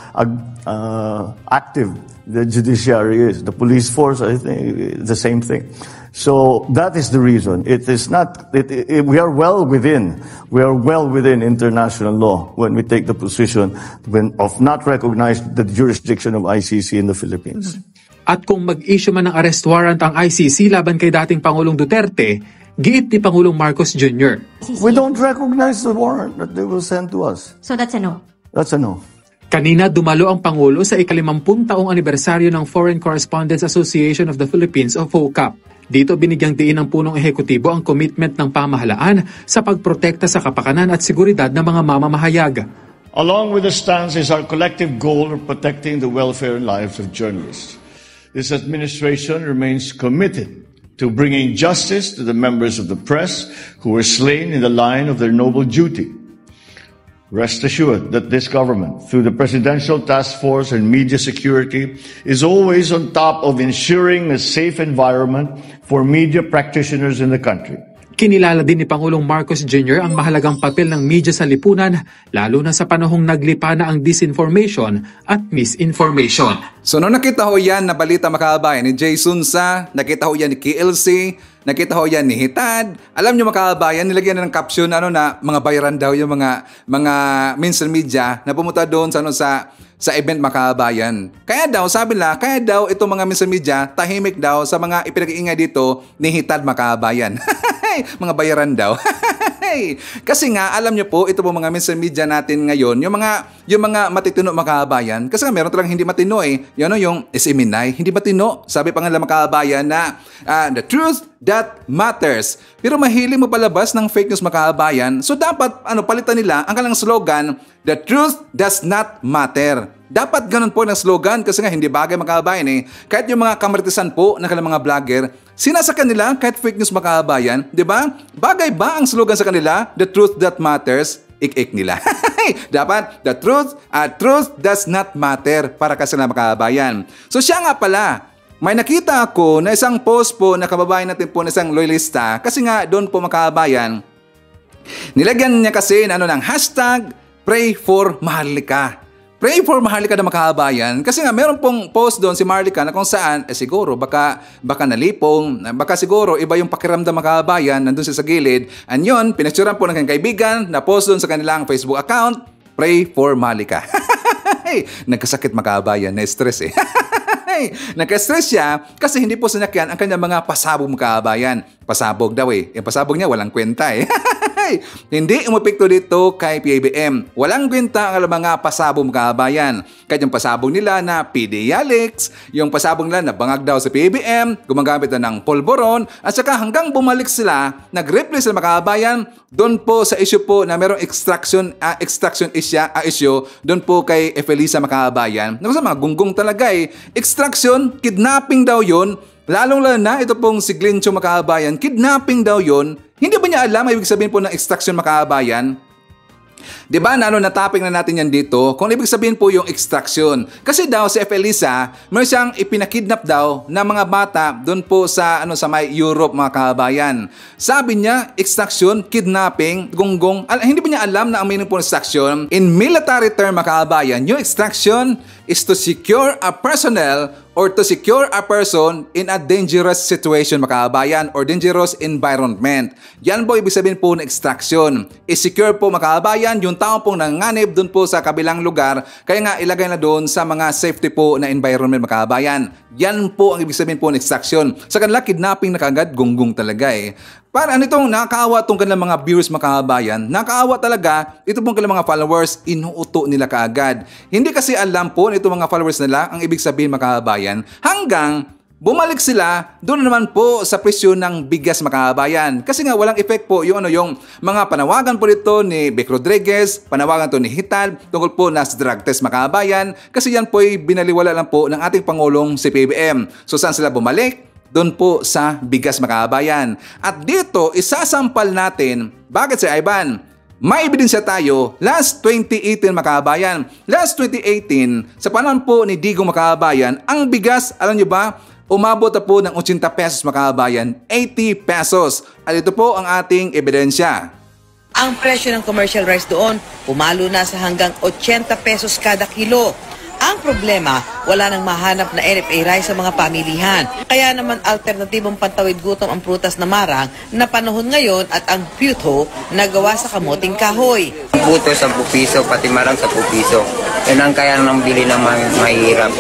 active the judiciary is. The police force, I think, the same thing. So that is the reason. It is not. We are well within. We are well within international law when we take the position of not recognize the jurisdiction of ICC in the Philippines. At kung mag-issue man ng arrest warrant ang ICC laban kay dating Pangulong Duterte, giit ni Pangulong Marcos Jr. We don't recognize the warrant that they will send to us. So that's a no? That's a no. Kanina dumalo ang Pangulo sa ika-50 taong anibersaryo ng Foreign Correspondents Association of the Philippines o FOCAP. Dito binigyang diin ng punong ehekutibo ang commitment ng pamahalaan sa pagprotekta sa kapakanan at seguridad ng mga mamamahayag. Along with the stance is our collective goal of protecting the welfare and lives of journalists. This administration remains committed to bringing justice to the members of the press who were slain in the line of their noble duty. Rest assured that this government, through the Presidential Task Force on Media Security, is always on top of ensuring a safe environment for media practitioners in the country. Kinilala din ni Pangulong Marcos Jr. ang mahalagang papel ng media sa lipunan, lalo na sa panahong naglipa na ang disinformation at misinformation. So nung nakita ho yan na balita makabayan ni Jason Sa, nakita ho yan ni KLC, nakita ho yan ni Hitad, alam nyo makabayan, nilagyan na ng caption na mga bayaran daw yung mga mainstream media na pumunta doon sa event makabayan. Kaya daw, sabi nila, kaya daw itong mga mainstream media tahimik daw sa mga ipinag-iingay dito ni Hitad makabayan. Mga bayaran daw. Kasi nga, alam nyo po, ito po mga mainstream media natin ngayon, yung mga matitino makabayan, kasi nga meron talagang hindi matino eh. Yung SMNI, hindi matino. Sabi pa nga lang makabayan na the truth that matters. Pero mahilig mo palabas ng fake news makabayan, so dapat palitan nila ang kanilang slogan, the truth does not matter. Dapat ganun po ng slogan kasi nga hindi bagay makabayan eh. Kahit yung mga kamaritisan po ng kanilang mga vlogger, sinasakyan nila kahit fake news makabayan, di ba? Bagay ba ang slogan sa kanila, the truth that matters? Ik-ik nila. Dapat, the truth does not matter para kasi na makabayan. So siya nga pala, may nakita ako na isang post po na kababayan natin po na isang loyalista kasi nga doon po makabayan, nilagyan niya kasi ng hashtag pray for Maharlika. Pray for Maharlika na makabayan kasi nga meron pong post doon si Maharlika na kung saan siguro baka nalipong, baka siguro iba yung pakiramdam makabayan nandun sa gilid. And yun, pinagsuran po ng kanyang kaibigan na post doon sa kanilang Facebook account, pray for Maharlika. Nagkasakit makabayan, na-stress eh. Nagka-stress siya kasi hindi po sinakyan ang kanyang mga pasabog makabayan. Pasabog daw eh. Yung pasabog niya walang kwenta eh. Hindi umepekto dito kay PBBM. Walang kwenta ang mga pasabog makabayan. Kahit yung pasabog nila na PD Alex, yung pasabog nila na bangag daw sa PBBM, gumagamit na ng polboron, at saka hanggang bumalik sila, nag-reply sila makabayan, doon po sa issue po na merong extraction issue, doon po kay Efelisa makabayan. Naku sa mga gunggong talaga eh. Extraction, kidnapping daw yun. Lalong-lalo na ito pong si Glencho makabayan, kidnapping daw yun. Hindi ba niya alam, ibig sabihin po ng extraction makabayan? Diba na-topic na natin yan dito kung ibig sabihin po yung extraction. Kasi daw si Efelisa, may siyang ipinakidnap daw na mga bata doon po sa may Europe mga kabayan. Sabi niya, extraction, kidnapping, gunggong. Hindi ba niya alam na ang meaning po ng extraction? In military term mga kabayan, yung extraction is to secure a personnel or to secure a person in a dangerous situation makabayan or dangerous environment. Yan po ibig sabihin po ng extraction. I-secure po makabayan yung tao pong nanganib doon po sa kabilang lugar, kaya nga ilagay na doon sa mga safety po na environment makabayan. Yan po ang ibig sabihin po ng extraction. Sa kanila kidnapping na kagad, gunggong talaga eh. Para itong nakakaawa itong kanilang mga viewers makabayan, nakakaawa talaga, ito pong kanilang mga followers, inuuto nila kaagad. Hindi kasi alam po nito mga followers nila ang ibig sabihin makabayan, hanggang bumalik sila doon naman po sa presyo ng bigas makabayan. Kasi nga walang effect po yung mga panawagan po dito ni Vic Rodriguez, panawagan to ni Hitad, tungkol po na sa drug test makabayan, kasi yan po ay binaliwala lang po ng ating Pangulong si PBBM. So saan sila bumalik? Doon po sa bigas makabayan. At dito, isasampal natin, bakit si Ivan? May ebidensya tayo, last 2018 makabayan. Last 2018, sa panahon po ni Digong makabayan, ang bigas, alam nyo ba, umabot na po ng 80 pesos makabayan, 80 pesos. At ito po ang ating ebidensya. Ang presyo ng commercial rice doon pumalo na sa hanggang 80 pesos kada kilo. Ang problema, wala nang mahanap na NFA rice sa mga pamilihan. Kaya naman alternatibong pantawid gutom ang prutas na marang na panahon ngayon at ang pyutho na gawa sa kamuting kahoy. Buto 10 piso, pati marang 10 piso. Yan ang kaya nang bili ng mahirap.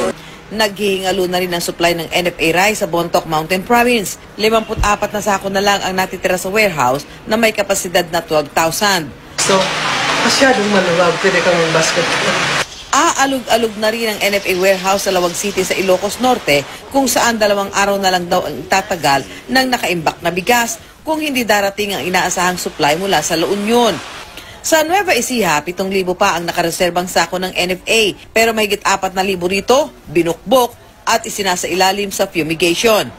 Naghihingalo na rin ang supply ng NFA rice sa Bontoc Mountain Province. 54 na sako na lang ang natitira sa warehouse na may kapasidad na 12,000. So, masyadong maluwag. Pwede kang basket. Aalog-alog na rin ang NFA warehouse sa Lawag City sa Ilocos Norte kung saan 2 araw na lang daw ang itatagal ng nakaimbak na bigas kung hindi darating ang inaasahang supply mula sa La Union. Sa Nueva Ecija, 7,000 pa ang nakareserbang sako ng NFA pero mahigit 4,000 rito, binukbok at isinasa ilalim sa fumigation.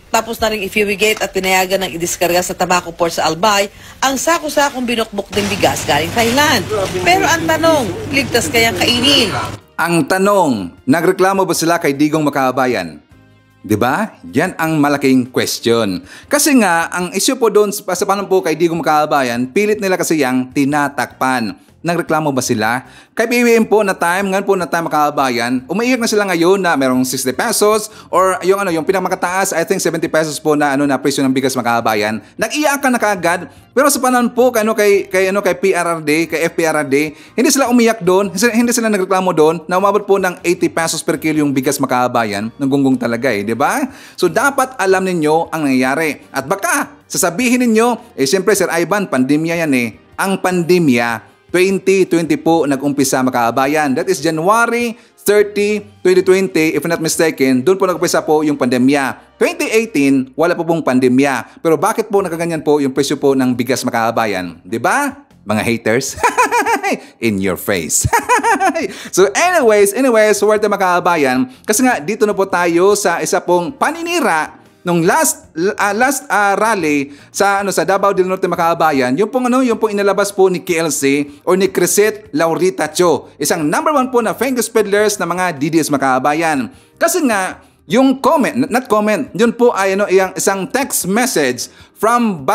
Tapos na rin i-fumigate at pinayagan ng idiskarga sa Tabaco Port sa Albay ang sako-sakong binukbok ng bigas galing Thailand. Pero ang tanong, ligtas kayang kainin? Ang tanong, nagreklamo ba sila kay Digong Makabayan? Diba? Yan ang malaking question. Kasi nga, ang issue po doon sa paano po kay Digong Makabayan, pilit nila kasi yang tinatakpan. Nagreklamo ba sila? Kay PBM po na time, ngayon po na time Makabayan, umaiyak na sila ngayon na merong 60 pesos or yung pinakamakataas, I think 70 pesos po na na presyo ng bigas Makabayan. Nag-iyakan na kaagad. Pero sa panahon po kay PRRD, kay FPRRD, hindi sila umiyak doon, hindi sila nagreklamo doon na umabot po ng 80 pesos per kilo yung bigas Makabayan. Nanggunggong talaga di ba? So dapat alam ninyo ang nangyayari. At baka sasabihin ninyo, siyempre Sir Ivan, pandemya yan Ang pandemya 2020 po nag-umpisa Makabayan. That is January 30, 2020, if I'm not mistaken, doon po nag-umpisa po yung pandemya. 2018, wala po pong pandemya. Pero bakit po nakaganyan po yung presyo po ng bigas Makabayan? Diba? Mga haters? In your face. So anyways, suwerte Makabayan. Kasi nga, dito na po tayo sa isa pong paninira nung last rally sa Davao del Norte Makabayan, yung pong inilabas po ni KLC or ni Crisette Laurita Cho, isang #1 po na famous peddlers na mga DDS Makabayan. Kasi nga yung yun po ay isang text message from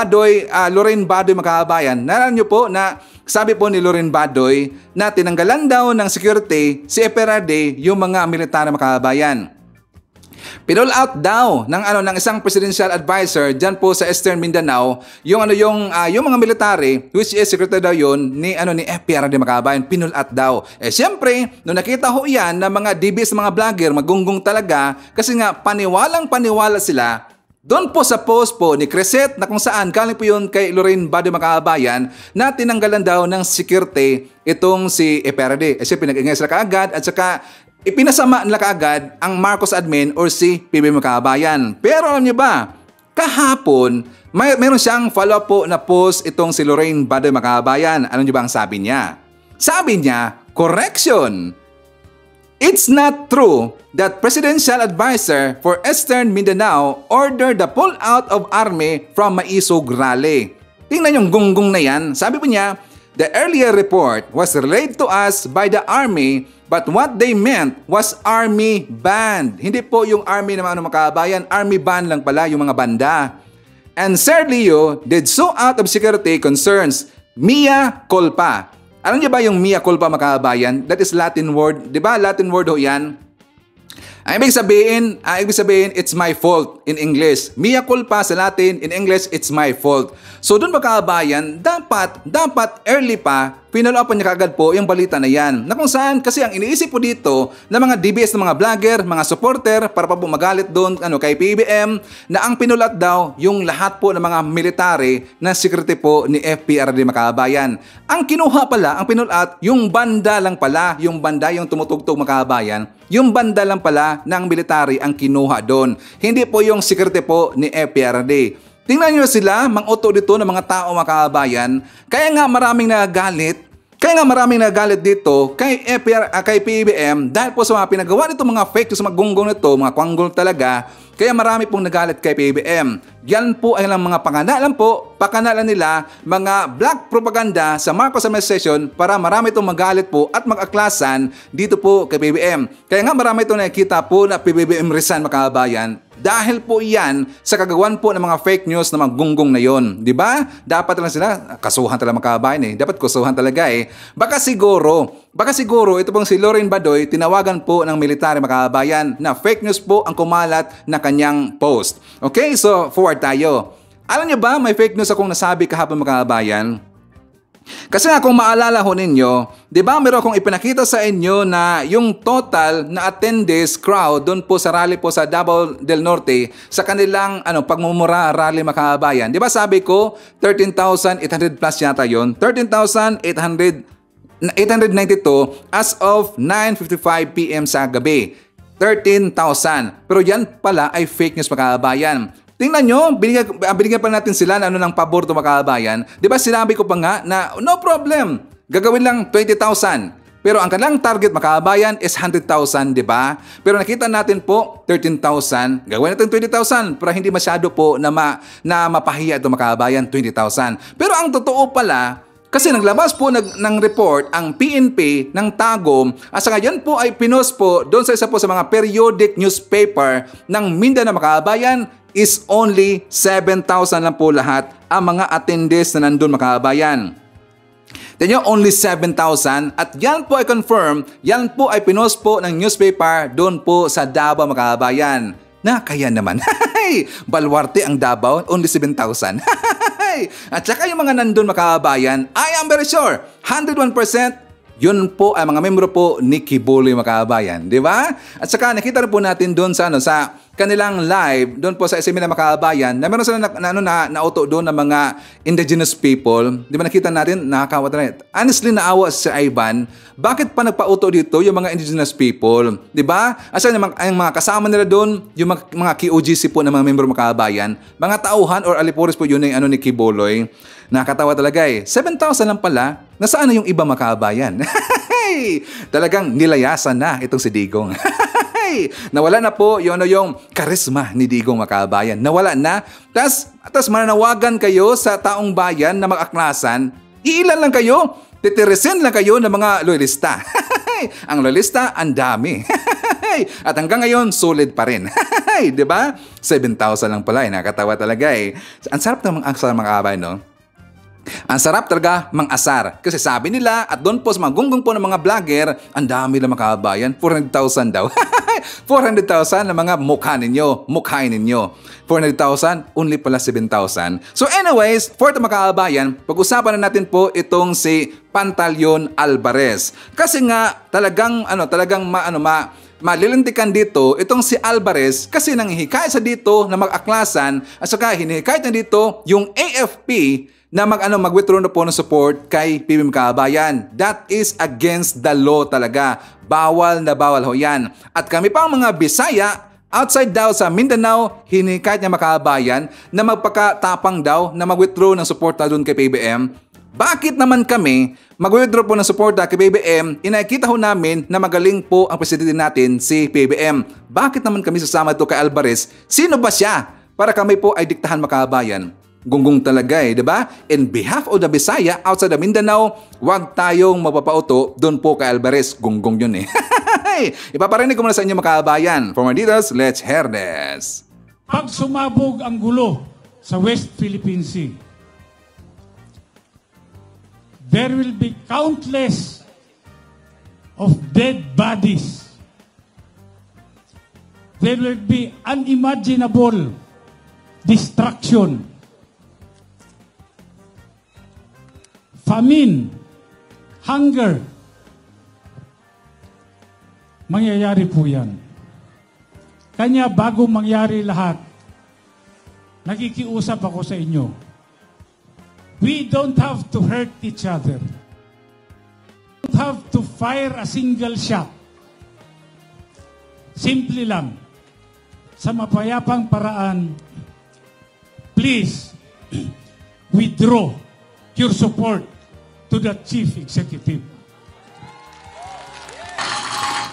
Lorraine Badoy Makabayan. Naalala niyo po na sabi po ni Lorraine Badoy na tinanggalan daw ng security si FPRRD yung mga militar Makabayan. Pinol out daw ng isang presidential advisor diyan po sa Eastern Mindanao yung mga military, which is secretary daw yun ni FPRRD Makabayan. Pinol out daw. Siyempre, nung nakita ho yan na mga DBs, mga vlogger, magunggong talaga kasi nga paniwala sila doon po sa post po ni Crisette na kung saan galing po yun kay Lorraine Badoy Makabayan na tinanggalan daw ng security itong si FPRRD. Siyempre, pinag-ingay sila kaagad at saka ipinasama nila kaagad ang Marcos admin or si PBM Makabayan. Pero alam niyo ba, kahapon, meron siyang follow-up po na post itong si Lorraine Badoy Makabayan. Alam niyo ba ang sabi niya? Sabi niya, correction! It's not true that Presidential Advisor for Eastern Mindanao ordered the pull-out of army from Maisog Rally. Tingnan yung gunggong na yan. Sabi po niya, the earlier report was relayed to us by the army, but what they meant was army band. Hindi po yung army na Makabayan, army band lang pala yung mga banda. And Sir Leo did so out of security concerns. Mea culpa. Alam niyo ba yung mea culpa Makabayan? That is Latin word. Di ba Latin word ho yan? Ang ibig sabihin, it's my fault in English. Mea culpa sa Latin, in English, it's my fault. So doon Makabayan, dapat early pa, pinalo-upan niya kagad po yung balita na yan. Na kung saan, kasi ang iniisip po dito na mga DBS na mga vlogger, mga supporter, para pa po magalit doon kay PBM, na ang pinulat daw yung lahat po ng mga military na security po ni FPRRD Makabayan. Ang kinuha pala, ang pinulat, yung banda lang pala, yung banda yung tumutugtog Makabayan, yung banda lang pala ng military ang kinuha doon. Hindi po yung security po ni FPRRD. Tingnan nyo sila, mang-uto dito ng mga tao Makabayan. Kaya nga maraming nagalit dito kay PBM dahil po sa mga pinagawa nito mga fake news, mga gunggong nito, mga kwanggol talaga. Kaya marami pong nagalit kay PBM. Yan po ay lang mga pakanalan nila, mga black propaganda sa Marcos administration para marami itong magalit po at mag-aklasan dito po kay PBM. Kaya nga marami itong nakikita po na PBM resign Makabayan. dahil po yan sa kagawan po ng mga fake news na mga gunggong na yon. Di ba? Dapat lang sila, kasuhan talaga mga kababayan eh. Dapat kasuhan talaga eh. Baka siguro, ito pong si Lorraine Badoy, tinawagan po ng military mga kababayan na fake news po ang kumalat na kanyang post. Okay, so forward tayo. Alam niyo ba, may fake news akong nasabi kahapon mga kababayan? Kasi nga kung maalala ho ninyo, di ba meron akong ipinakita sa inyo na yung total na attendees crowd doon po sa rally po sa Davao del Norte sa kanilang pagmumura rally mga kababayan. Di ba sabi ko 13,800 plus yata yon, 13,892 as of 9:55 PM sa gabi. 13,000. Pero yan pala ay fake news mga kababayan. Tingnan nyo, binigyan pa natin sila ng pabor to mga kababayan. Di ba sinabi ko pa nga na no problem, gagawin lang 20,000. Pero ang kanilang target mga kababayan is 100,000, di ba? Pero nakita natin po 13,000, gawin natin 20,000 para hindi masyado po na mapahiya ito mga kababayan, 20,000. Pero ang totoo pala, kasi naglabas po ng report ang PNP ng Tagum at sa ngayon po ay pinost po doon sa isa po sa mga periodic newspaper ng Mindanao mga kababayan is only 7,000 lang po lahat ang mga attendees na nandun mga kababayan. Tignan nyo, only 7,000 at yan po ay confirm, yan po ay pinost po ng newspaper doon po sa Davao mga kababayan. Na kaya naman, balwarte ang Davao, only 7,000. At saka yung mga nandun mga kababayan, I am very sure, 101%, yun po ay mga membro po ni Kibuloy mga kababayan, di ba? At saka nakita rin po natin doon sa kanilang live, doon po sa SME na mga kababayan, na meron sila na-auto doon ng mga indigenous people. Di ba nakita natin, nakakawa talaga. Honestly, naawa si Ivan, bakit pa nagpa-auto dito yung mga indigenous people? Di ba? At saka ang mga kasama nila doon, yung mga KOGC po ng mga membro mga kababayan, mga tauhan or alipuris po yun yung ni Kibuloy. Nakakatawa talaga eh. 7,000 lang pala. Nasaan na yung iba mga kababayan? Talagang nilayasan na itong si Digong. Nawala na po yung karisma ni Digong mga kababayan. Nawala na. Tapos mananawagan kayo sa taong bayan na mag-aklasan. Iilan lang kayo. Titirisin lang kayo ng mga loyalista. Ang loyalista, ang dami. At hanggang ngayon, solid pa rin. Diba? 7,000 lang pala. Nakakatawa talaga eh. Ang sarap ng mga kababayan, no? Ang sarap talaga mang-asar. Kasi sabi nila, at doon po sa mga gunggong po ng mga vlogger, ang dami lang mga kababayan, 400,000 daw. 400,000 na mga mukhain ninyo. 400,000, only pala 7,000. So anyways, for the mga kababayan, pag-usapan na natin po itong si Pantaleon Alvarez. Kasi nga, talagang malilintikan dito itong si Alvarez kasi nanghihikayat sa dito na mag-aklasan at saka hinihikayat na dito yung AFP na mag-withdraw na po ng support kay PBM Kabayan. That is against the law talaga. Bawal na bawal ho yan. At kami pang mga Bisaya, outside daw sa Mindanao, hinikayat niya makabayan na magpakatapang daw na mag-withdraw ng suporta doon kay PBM. Bakit naman kami mag-withdraw po ng suporta kay PBM? Inakita ho namin na magaling po ang presidente natin si PBM. Bakit naman kami sasama ito kay Alvarez? Sino ba siya? Para kami po ay diktahan makabayan. Gunggong talaga eh, di ba? In behalf of the Bisaya outside the Mindanao, huwag tayong mapapauto doon po kay Alvarez. Gunggong yun eh. Ipaparinig ko muna sa inyo mga kabayan. For more details, let's hear this. Pag sumabog ang gulo sa West Philippine Sea, there will be countless of dead bodies. There will be unimaginable destruction. Famine, hunger, mangyayari po yan. Kanya bago mangyari lahat, nakikiusap ako sa inyo. We don't have to hurt each other. We don't have to fire a single shot. Simple lang, sa mapayapang paraan, please withdraw your support to the Chief Executive.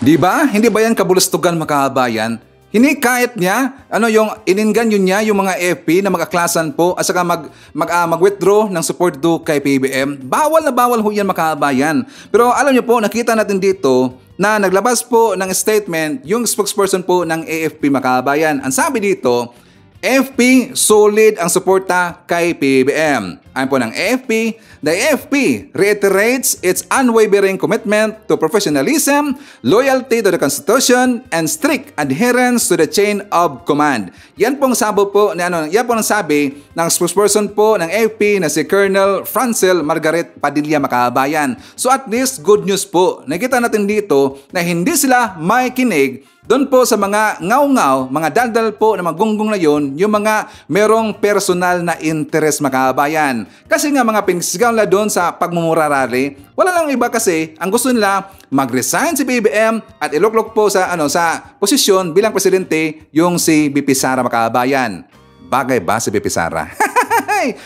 Di ba? Hindi ba yan kabulustugan mga kabayan? Hinikayat niya, yung ininganyo niya yung mga AFP na mag-aklasan po at saka mag-withdraw ng support do kay PBM. Bawal na bawal ho yan, mga kabayan. Pero alam niyo po, nakita natin dito na naglabas po ng statement yung spokesperson po ng AFP, mga kabayan. Ang sabi dito, AFP solid ang suporta kay PBM. Ayon po ng AFP, the AFP reiterates its unwavering commitment to professionalism, loyalty to the Constitution, and strict adherence to the chain of command. Yan pong sabo po, yan po ang sabi ng spokesperson po ng AFP na si Colonel Francel Margaret Padilla, makabayan. So at least good news po. Nakita natin dito na hindi sila may kinig doon po sa mga ngaw-ngaw, mga daldal po na magunggong na yun, yung mga merong personal na interest, makabayan. Kasi nga mga pinisigaw na doon sa pagmumurarali, wala lang iba kasi ang gusto nila mag-resign si BBM at iluklok po sa posisyon bilang presidente yung si BP Sara, makabayan. Bagay ba si BP Sara?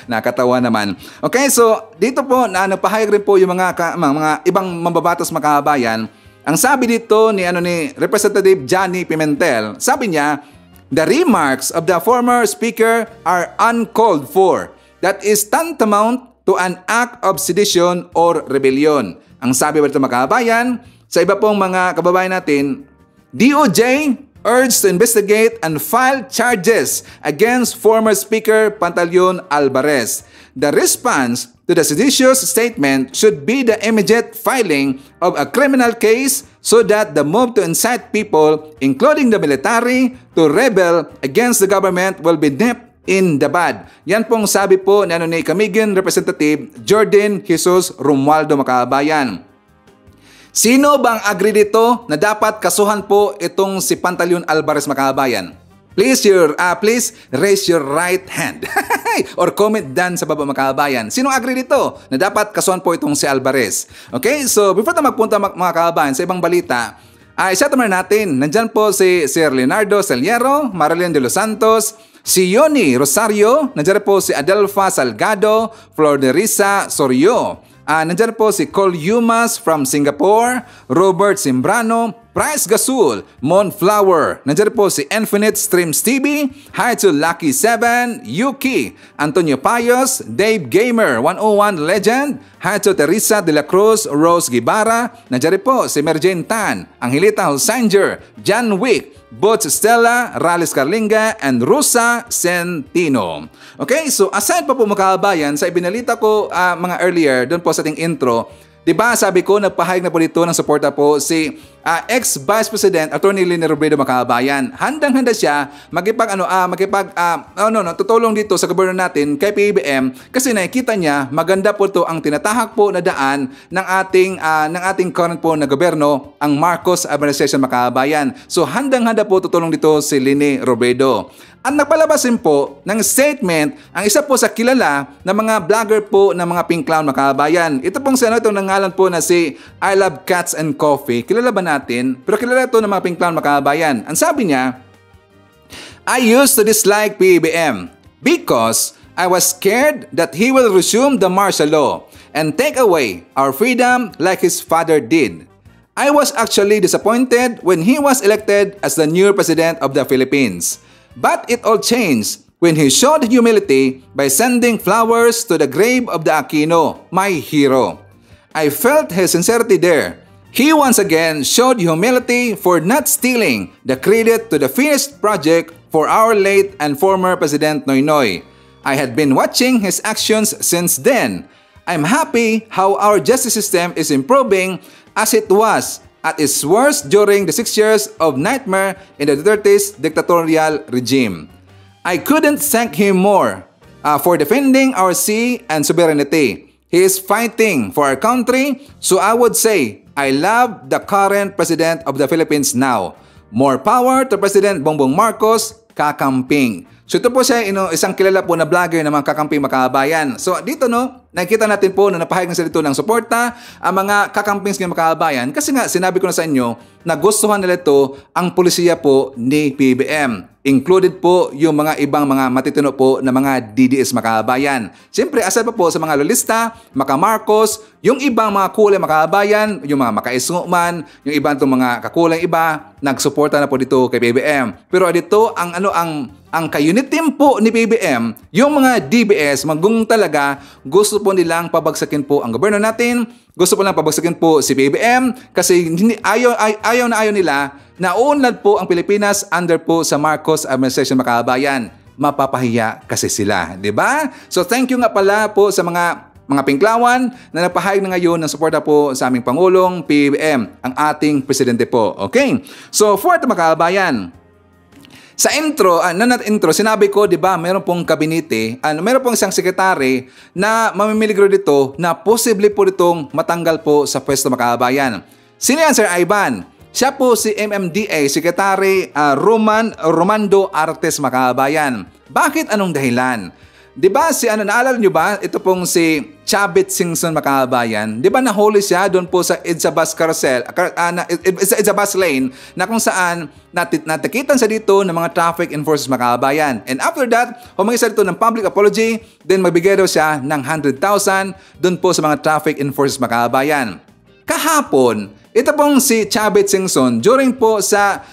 Nakatawa naman. Okay, so dito po na nagpahayag rin po yung mga ibang mambabatas, makabayan. Ang sabi dito ni Representative Johnny Pimentel, sabi niya, the remarks of the former speaker are uncalled for. That is tantamount to an act of sedition or rebellion. Ang sabi ba ito, mga kababayan, sa iba pong mga kababayan natin, DOJ urged to investigate and file charges against former Speaker Pantaleon Alvarez. The response to the seditious statement should be the immediate filing of a criminal case so that the move to incite people, including the military, to rebel against the government will be nipped in the bud. Yan pong sabi po ni Camiguin Representative Jordan Jesus Romualdo, makabayan. Sino bang agree dito na dapat kasuhan po itong si Pantaleon Alvarez, makabayan? Please raise your right hand or comment down sa baba, mga kababayan. Sino agree dito na dapat kasuhan po itong si Alvarez? Okay, so before na magpunta, mga kababayan, sa ibang balita, isa-tamar natin. Nandyan po si Sir Leonardo Celiero, Marilyn de los Santos, si Yoni Rosario, nandyan po si Adelfa Salgado, Flor de Risa Sorio. Nandyan po si Cole Yumas from Singapore, Robert Simbrano, Price Gasul, Monflower. Nandiyan po si Infinite Streams TV, hi to Lucky 7, Yuki, Antonio Payos, Dave Gamer, 101 Legend, hi to Teresa de la Cruz, Rose Guibara. Nandiyan po si Merjane Tan, Angelita Holsanger, John Wick, Butch Stella, Rales Carlinga, and Rosa Centino. Okay, so aside pa po, mga kababayan, sa ibinalita ko mga earlier, doon po sa ating intro, diba sabi ko, nagpahayag na po dito ng suporta po si ex-Vice President Attorney Leni Robredo, makabayan. Handang-handa siya tutulong dito sa gobyerno natin kay PBM kasi nakikita niya maganda po to ang tinatahak po na daan ng ating current po na gobyerno, ang Marcos administration, makabayan. So handang-handa po tutulong dito si Leni Robredo. At nagpalabasin po ng statement ang isa po sa kilala na mga vlogger po ng mga pink clown, makabayan. Ito pong itong nangalan po na si I Love Cats and Coffee. Kilala ba natin? Pero kilala ito ng mga pink clown, makabayan. Ang sabi niya, I used to dislike PBM because I was scared that he will resume the martial law and take away our freedom like his father did. I was actually disappointed when he was elected as the new president of the Philippines. But it all changed when he showed humility by sending flowers to the grave of the Aquino, my hero. I felt his sincerity there. He once again showed humility for not stealing the credit to the finished project for our late and former President Noynoy. I had been watching his actions since then. I'm happy how our justice system is improving as it was at its worst during the 6 years of nightmare in the Duterte's dictatorial regime. I couldn't thank him more for defending our sea and sovereignty. He is fighting for our country, so I would say I love the current president of the Philippines now. More power to President Bongbong Marcos, kakamping. So ito po siya isang kilala po na vlogger na mga kakamping makabayan. So dito nakikita natin po na napahayag na sila dito ng suporta ang mga kakampings ng makabayan kasi nga sinabi ko na sa inyo na gustuhan nila ito ang pulisiya po ni PBM. Included po yung mga ibang mga matitino po na mga DDS makabayan. Siyempre, asal pa po sa mga lolista, maka-Marcos, yung ibang mga kulay makabayan, yung mga maka-Isnguman, yung ibang itong mga kakulay iba, nagsuporta na po dito kay PBM. Pero dito, ang ka-unit team po ni PBM, yung mga DBS, maggung talaga, gusto po nilang pabagsakin po ang gobyerno natin, gusto po nilang pabagsakin po si PBM, kasi ayaw nila na unlad po ang Pilipinas under po sa Marcos administration makabayan. Mapapahiya kasi sila, di ba? So thank you nga pala po sa mga pinklawan na napahayag na ngayon ng suporta po sa aming Pangulong PBM, ang ating presidente po. Okay? So for the makabayan, sa intro, sinabi ko, di ba, meron pong kabinete, meron pong isang sekretary na mamimiligro dito na posible po ditong matanggal po sa pwesto makabayan. Sino yan, Sir Ivan? Siya po si MMDA Secretary Romando Artes Makabayan. Bakit? Anong dahilan? Di ba naalala nyo ba? Ito pong si Chavit Singson Makabayan. Di ba nahuli siya doon po sa It's a Bus Carousel, It's a Bus Lane na kung saan natikitan siya dito ng mga traffic enforcers Makabayan. And after that, humingi siya dito ng public apology, then magbigay daw siya ng 100,000 doon po sa mga traffic enforcers Makabayan. Kahapon, ito pong si Chavit Singson during po sa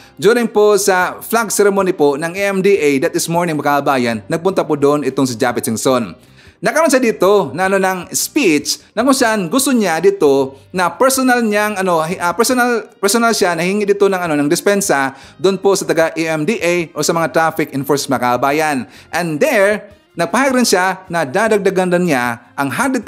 flag ceremony po ng AMDA that is morning Makabayan, nagpunta po doon itong si Chavit Singson. Nakaroon siya dito na ng speech na kung saan gusto niya dito na personal siya na hingi dito ng dispensa doon po sa taga AMDA o sa mga traffic enforcers Makabayan. And there, nagpahayag rin siya na dadagdagan niya ang 100,000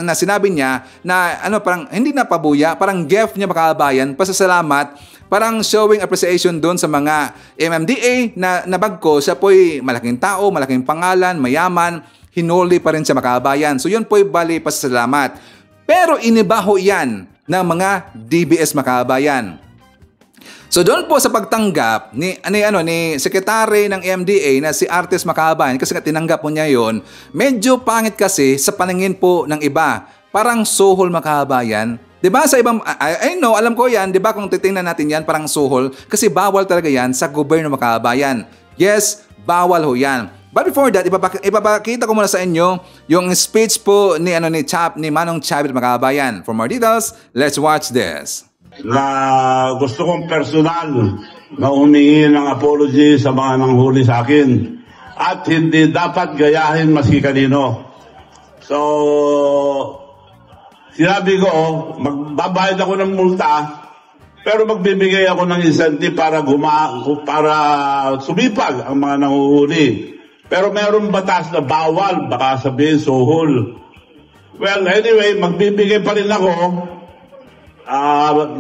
na sinabi niya na parang hindi na pabuya, parang gift niya Makabayan, pasasalamat, parang showing appreciation doon sa mga MMDA na bagko siya po'y malaking tao, malaking pangalan, mayaman, hinuli pa rin siya Makabayan. So yun po'y bali pasasalamat. Pero inibaho yan ng mga DBS Makabayan. So doon po sa pagtanggap ni sekretary ng MDA na si Artes Makabayan, kasi nga tinanggap po niya yon, medyo pangit kasi sa paningin po ng iba. Parang suhol Makabayan. 'Di ba sa ibang I know, alam ko 'yan, 'di ba kung titingnan natin 'yan parang suhol kasi bawal talaga 'yan sa gobyerno Makabayan. Yes, bawal ho 'yan. But before that, ipapakita ko muna sa inyo yung speech po ni Manong Chavit Makabayan. For more details, let's watch this. Na gusto kong personal na humingi ng apology sa mga nanghuli sa akin at hindi dapat gayahin maski kanino. So, sinabi ko, magbabayad ako ng multa pero magbibigay ako ng incentive para sumipag ang mga nanghuli. Pero mayroong batas na bawal, baka sabihin suhol. Well, anyway, magbibigay pa rin ako.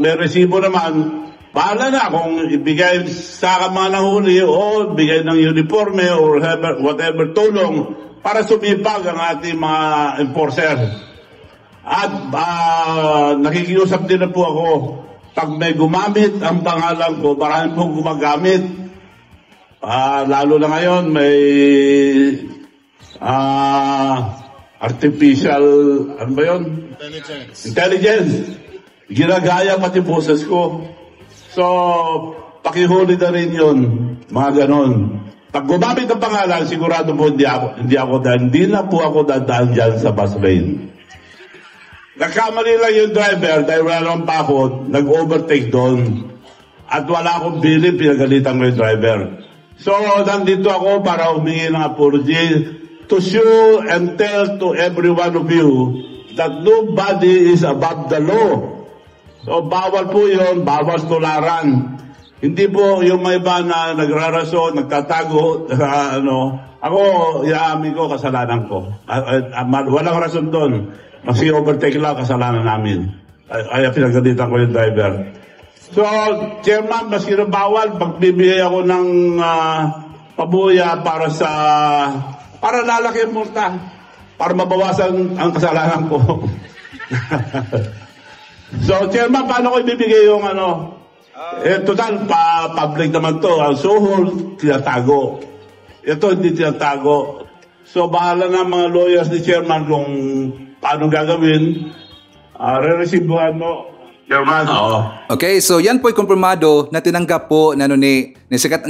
May resibo naman, bahala na kung ibigay sa mga nahuli o bigay ng uniforme or whatever tulong para sumipag ang ating mga enforcer. At nakikiusap din na po ako, pag may gumamit ang pangalan ko, marami pong gumagamit. Lalo na ngayon may artificial, ano ba yun? Intelligence. Ginagaya pati boses ko. So, pakihuli na rin yun, mga ganon. Pag gumamit ang pangalan, sigurado po hindi na po ako dadaan dyan sa bus lane. Nagkamali lang yung driver dahil wala nang pakot, nag-overtake doon. At wala akong bilib, pinagalitan ko yung driver. So, nandito ako para humingi ng apology to show and tell to every one of you that nobody is above the law. So, bawal po yun, bawal tularan. Hindi po yung may iba na nagrarason, nagtatago, Ako, iaamin ko, kasalanan ko. Walang rason doon. Kasi overtake lang, kasalanan namin. Kaya pinagalitan ko yung driver. So, Chairman, maski na bawal, magbibigay ako ng pabuya para lalaki ang multa. Para mabawasan ang kasalanan ko. So, Chairman, paano ko ibibigay yung total, public naman to. Ang suhol, tinatago. Ito hindi tinatago. So bahala na mga lawyers ni Chairman kung paano gagawin. Re-receivehan mo, Chairman. Okay, so yan po ay kumpirmado na tinanggap po na ni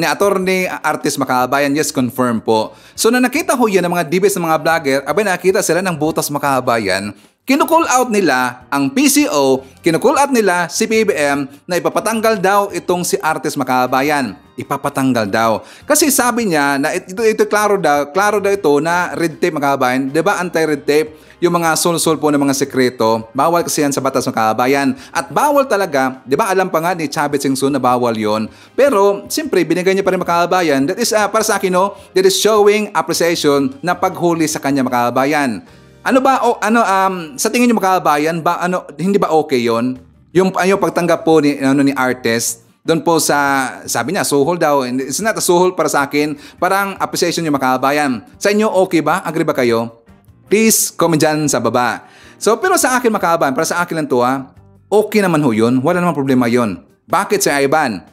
Attorney Artis Makabayan. Yes, confirm po. So na nakita ko yan ng mga DBS ng mga vlogger, abay nakita sila ng Butas Makabayan, kinu-call out nila ang PCO, kinu-call out nila si PBM na ipapatanggal daw itong si Artis Makabayan. Ipapatanggal daw. Kasi sabi niya na ito klaro daw ito na red tape Makabayan. 'Di ba anti-red tape? Yung mga sul-sul po ng mga sekreto, bawal kasi yan sa batas ng Makabayan. At bawal talaga, 'di ba alam pa nga ni Chavez Singson na bawal 'yon. Pero siyempre binigay niya pa rin Makabayan. That is para sa akin that is showing appreciation na paghuli sa kanya Makabayan. Ano ba sa tingin niyo Makabayan ba hindi ba okay 'yon? Yung pagtanggap po ni Artis doon po sa sabi niya suhol daw. It's not a suhol para sa akin, parang appreciation niyo Makabayan. Sa inyo okay ba? Agree ba kayo? Please comment dyan sa baba. So pero sa akin Makabayan, para sa akin lang to okay naman ho 'yun. Wala namang problema 'yon. Bakit si Ivan?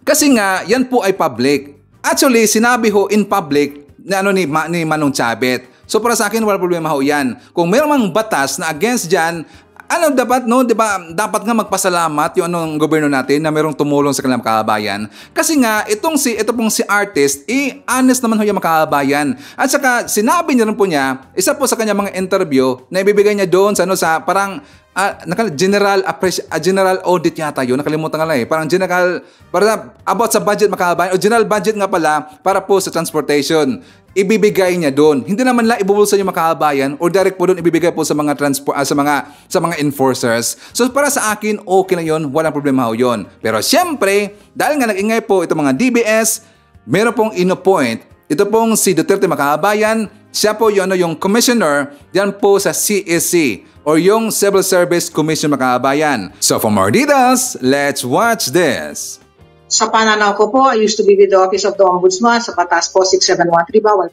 Kasi nga yan po ay public. Actually sinabi ho in public na ni Manong Chabet. So para sa akin wala problema ho yan. Kung mayroong mang batas na against dyan, dapat di ba dapat nga magpasalamat yung gobyerno natin na mayroong tumulong sa kanilang Makabayan. Kasi nga ito pong si Artist, honest naman ho yung Makabayan. At saka sinabi niya rin po niya, isa po sa kanyang mga interview na ibibigay niya doon sa parang general audit yata yun, nakalimutan nga lang parang general, para about sa budget Makabayan, o general budget nga pala para po sa transportation. Ibibigay niya doon. Hindi naman lang ibubulsa yung Makabayan o direct po doon ibibigay po sa mga sa mga enforcers. So para sa akin okay lang yun, walang problema ho yun. Pero siyempre, dahil nga nag-ingay po itong mga DBS, meron pong ino-point. Ito pong si Duterte Makabayan, siya po yung commissioner diyan po sa CSC or yung Civil Service Commission Makabayan. So for more details, let's watch this. Sa pananaw ko po, I used to be with the Office of the Ombudsman sa Batas po 6713 bawal.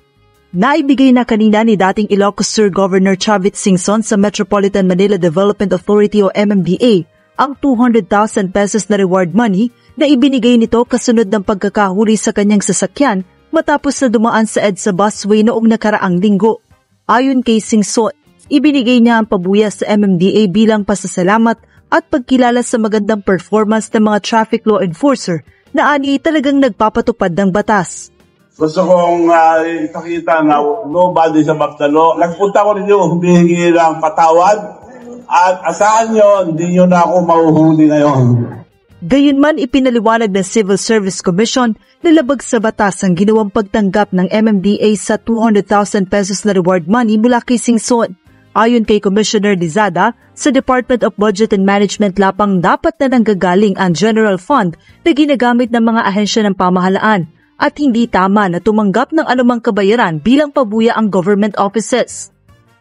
Naibigay na kanina ni dating Ilocos Sur Governor Chavez Singson sa Metropolitan Manila Development Authority o MMDA ang 200,000 pesos na reward money na ibinigay nito kasunod ng pagkakahuli sa kanyang sasakyan matapos na dumaan sa EDSA busway noong nakaraang linggo. Ayon kay Singson, ibinigay niya ang pabuya sa MMDA bilang pasasalamat at pagkilala sa magandang performance ng mga traffic law enforcer na ani talagang nagpapatupad ng batas. Gusto kong ipakita na nobody sa Magdalo. Nagpunta ko rin yung humihingi ng patawad at asahan nyo, hindi nyo na ako mahuhuli ngayon. Gayunman ipinaliwanag ng Civil Service Commission na labag sa batas ang ginawang pagtanggap ng MMDA sa 200,000 pesos na reward money mula kay Singson. Ayon kay Commissioner Lizada, sa Department of Budget and Management lapang dapat na nanggagaling ang General Fund na ginagamit ng mga ahensya ng pamahalaan at hindi tama na tumanggap ng anumang kabayaran bilang pabuya ang government offices.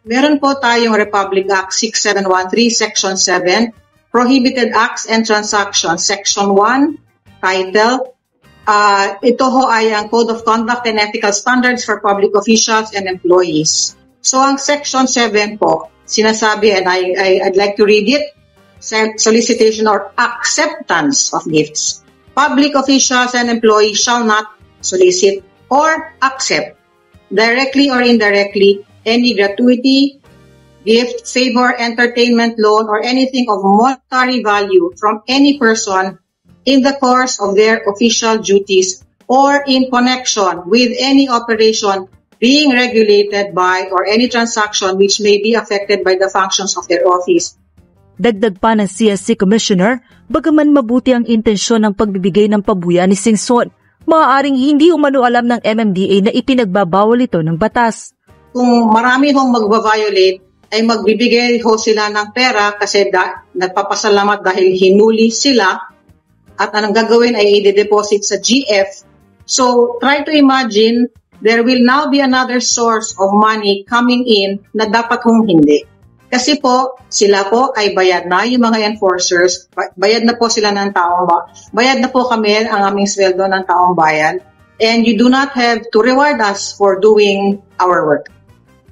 Meron po tayong Republic Act 6713, Section 7, Prohibited Acts and Transactions, Section 1, title. Ito ho ay ang Code of Conduct and Ethical Standards for Public Officials and Employees. So ang Section 7 po, sinasabi, and I'd like to read it, solicitation or acceptance of gifts. Public officials and employees shall not solicit or accept, directly or indirectly, any gratuity, gift, favor, entertainment, loan, or anything of monetary value from any person in the course of their official duties or in connection with any operation being regulated by or any transaction which may be affected by the functions of their office. Dagdag pa ng CSC Commissioner, bagaman mabuti ang intensyon ng pagbibigay ng pabuya ni Singson, maaaring hindi umano alam ng MMDA na ipinagbabawal ito ng batas. Kung marami hong magbabiolate, ay magbibigay ho sila ng pera kasi nagpapasalamat dahil hinuli sila at anong gagawin ay i-deposit sa GF. So try to imagine there will now be another source of money coming in na dapat hong hindi. Kasi po, sila po ay bayad na, yung mga enforcers, bayad na po sila ng taong bayan. Bayad na po kami ang aming sweldo ng taong bayan. And you do not have to reward us for doing our work.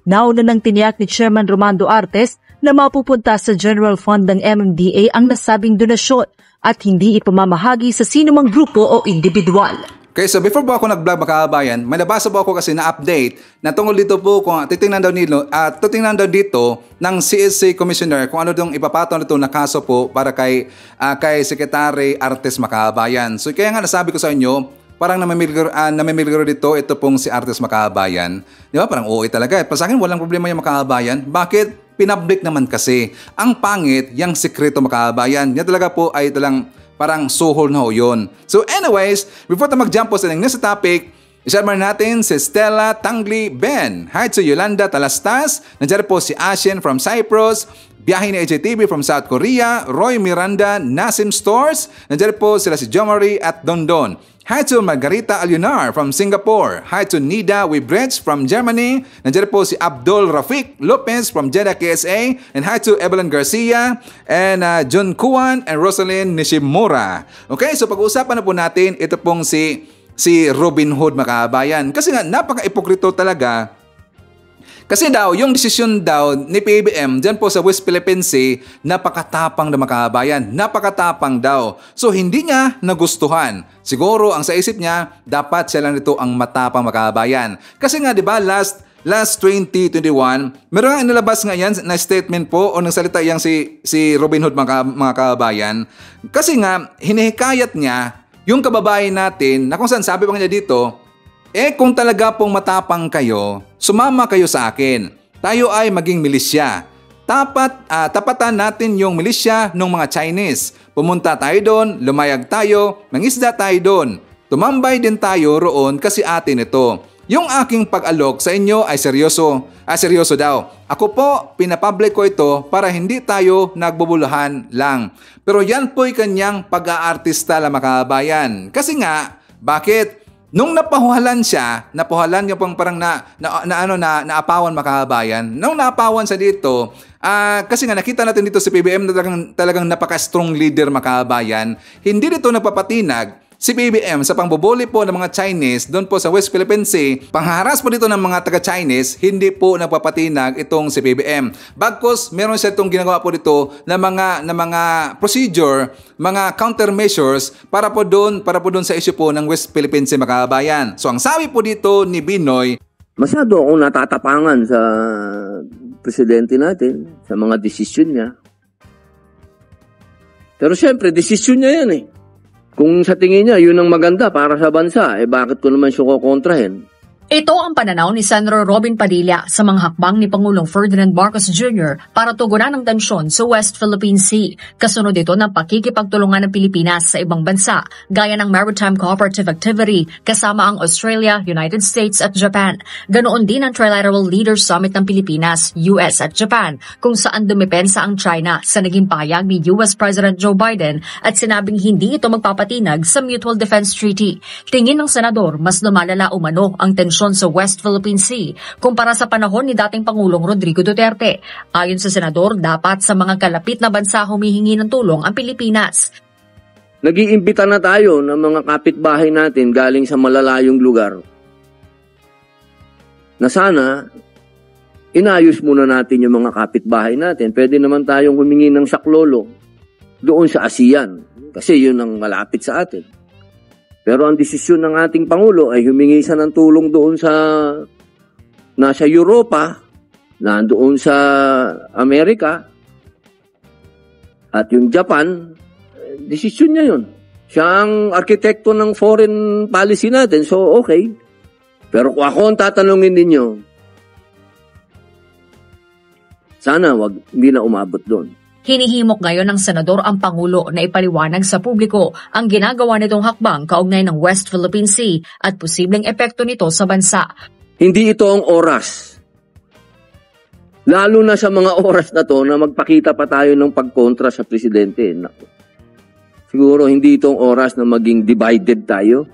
Nauna nang tiniyak ni Chairman Romando Artes na mapupunta sa General Fund ng MMDA ang nasabing donasyon at hindi ipamamahagi sa sinumang grupo o individual. Okay, so before po ako nag-vlog mga kababayan, may nabasa po ako kasi na update na tungkol dito po kung titingnan daw dito ng CSC Commissioner kung ano dong ipapatong nito na kaso po para kay Secretary Artes mga kababayan. So kaya nga nasabi ko sa inyo, parang namimilgaro dito ito pong si Artes mga kababayan. Di ba? Parang OA talaga. Para sa akin walang problema yung mga kababayan. Bakit? Pinablik naman kasi. Ang pangit, yung sekreto mga kababayan. Yan talaga po ay parang suhol na ho yun. So anyways, before tayo mag-jump po sa next topic, i-share natin si Stella Tangli Ben. Hi to Yolanda Talastas. Nandiyan po si Ashen from Cyprus. Biyahe ni AJTV from South Korea. Roy Miranda, Nasim Stores. Nandiyan po sila si Jomari at Dondon. Hi to Margarita Alunar from Singapore. Hi to Nida Wibretz from Germany. Nandiyan po si Abdul Rafiq Lopez from Jeddah, KSA. And hi to Evelyn Garcia and John Kuan and Rosalind Nishimura. Okay, so pag-uusapan na po natin ito pong si Robin Hood mga kababayan. Kasi nga napaka-ipokrito talaga. Kasi daw, yung desisyon daw ni PBM dyan po sa West Philippine Sea, napakatapang na mga kababayan. Napakatapang daw. So, hindi niya nagustuhan. Siguro, ang sa isip niya, dapat siya lang ito ang matapang mga kababayan. Kasi nga, di ba, last 2021, meron nga inilabas nga yan na statement po o nagsalita yang si Robin Hood mga kababayan. Kasi nga, hinihikayat niya yung kababayan natin na kung saan sabi pa niya dito, kung talaga pong matapang kayo, sumama kayo sa akin. Tayo ay maging milisya. Tapatan natin yung milisya ng mga Chinese. Pumunta tayo doon, lumayag tayo, mangisda tayo doon. Tumambay din tayo roon kasi atin ito. Yung aking pag-alok sa inyo ay seryoso. Seryoso daw. Ako po, pinapublic ko ito para hindi tayo nagbubulahan lang. Pero yan po'y kanyang pag-aartista lang mga kababayan. Kasi nga, bakit? Nung napahuhalan niya pong parang naapawan mga kababayan. Nung naapawan siya dito, kasi nga nakita natin dito si PBM na talagang napaka-strong leader mga kababayan. Hindi dito napapatinag si PBM sa pangbubuli po ng mga Chinese doon po sa West Philippine Sea. Pangharas po dito ng mga taga-Chinese, hindi po nagpapatinag itong si PBM. Bagkus, meron siya itong ginagawa po dito na mga procedure, mga countermeasures para po doon sa issue po ng West Philippine Sea mga kababayan. So ang sabi po dito ni Binoy, masyado akong natatapangan sa presidente natin, sa mga desisyon niya. Pero syempre, desisyon niya yan eh. Kung sa tingin niya, yun ang maganda para sa bansa, bakit ko naman siya kukontrahin? Ito ang pananaw ni Senator Robin Padilla sa mga hakbang ni Pangulong Ferdinand Marcos Jr. para tugunan ang tensyon sa West Philippine Sea. Kasunod ito ng pakikipagtulungan ng Pilipinas sa ibang bansa, gaya ng Maritime Cooperative Activity kasama ang Australia, United States at Japan. Ganoon din ang Trilateral Leaders Summit ng Pilipinas, US at Japan, kung saan dumepensa ang China sa naging pahayag ni US President Joe Biden at sinabing hindi ito magpapatinag sa Mutual Defense Treaty. Tingin ng senador, mas lumalala umano ang tensyon sa West Philippine Sea kumpara sa panahon ni dating Pangulong Rodrigo Duterte. Ayon sa senador, dapat sa mga kalapit na bansa humihingi ng tulong ang Pilipinas. Nag-iimbita na tayo ng mga kapitbahay natin galing sa malalayong lugar na sana inayos muna natin yung mga kapitbahay natin. Pwede naman tayong humingi ng saklolo doon sa ASEAN kasi yun ang malapit sa atin. Pero ang desisyon ng ating Pangulo ay humingi siya ng tulong doon sa nasa Europa, nandoon sa Amerika, at yung Japan, desisyon niya yun. Siya ang arkitekto ng foreign policy natin, so okay. Pero kung ako ang tatanungin ninyo, sana hindi na umabot doon. Hinihimok ngayon ng senador ang Pangulo na ipaliwanag sa publiko ang ginagawa nitong hakbang kaugnay ng West Philippine Sea at posibleng epekto nito sa bansa. Hindi ito ang oras. Lalo na sa mga oras na to na magpakita pa tayo ng pagkontra sa presidente. Siguro hindi ito ang oras na maging divided tayo.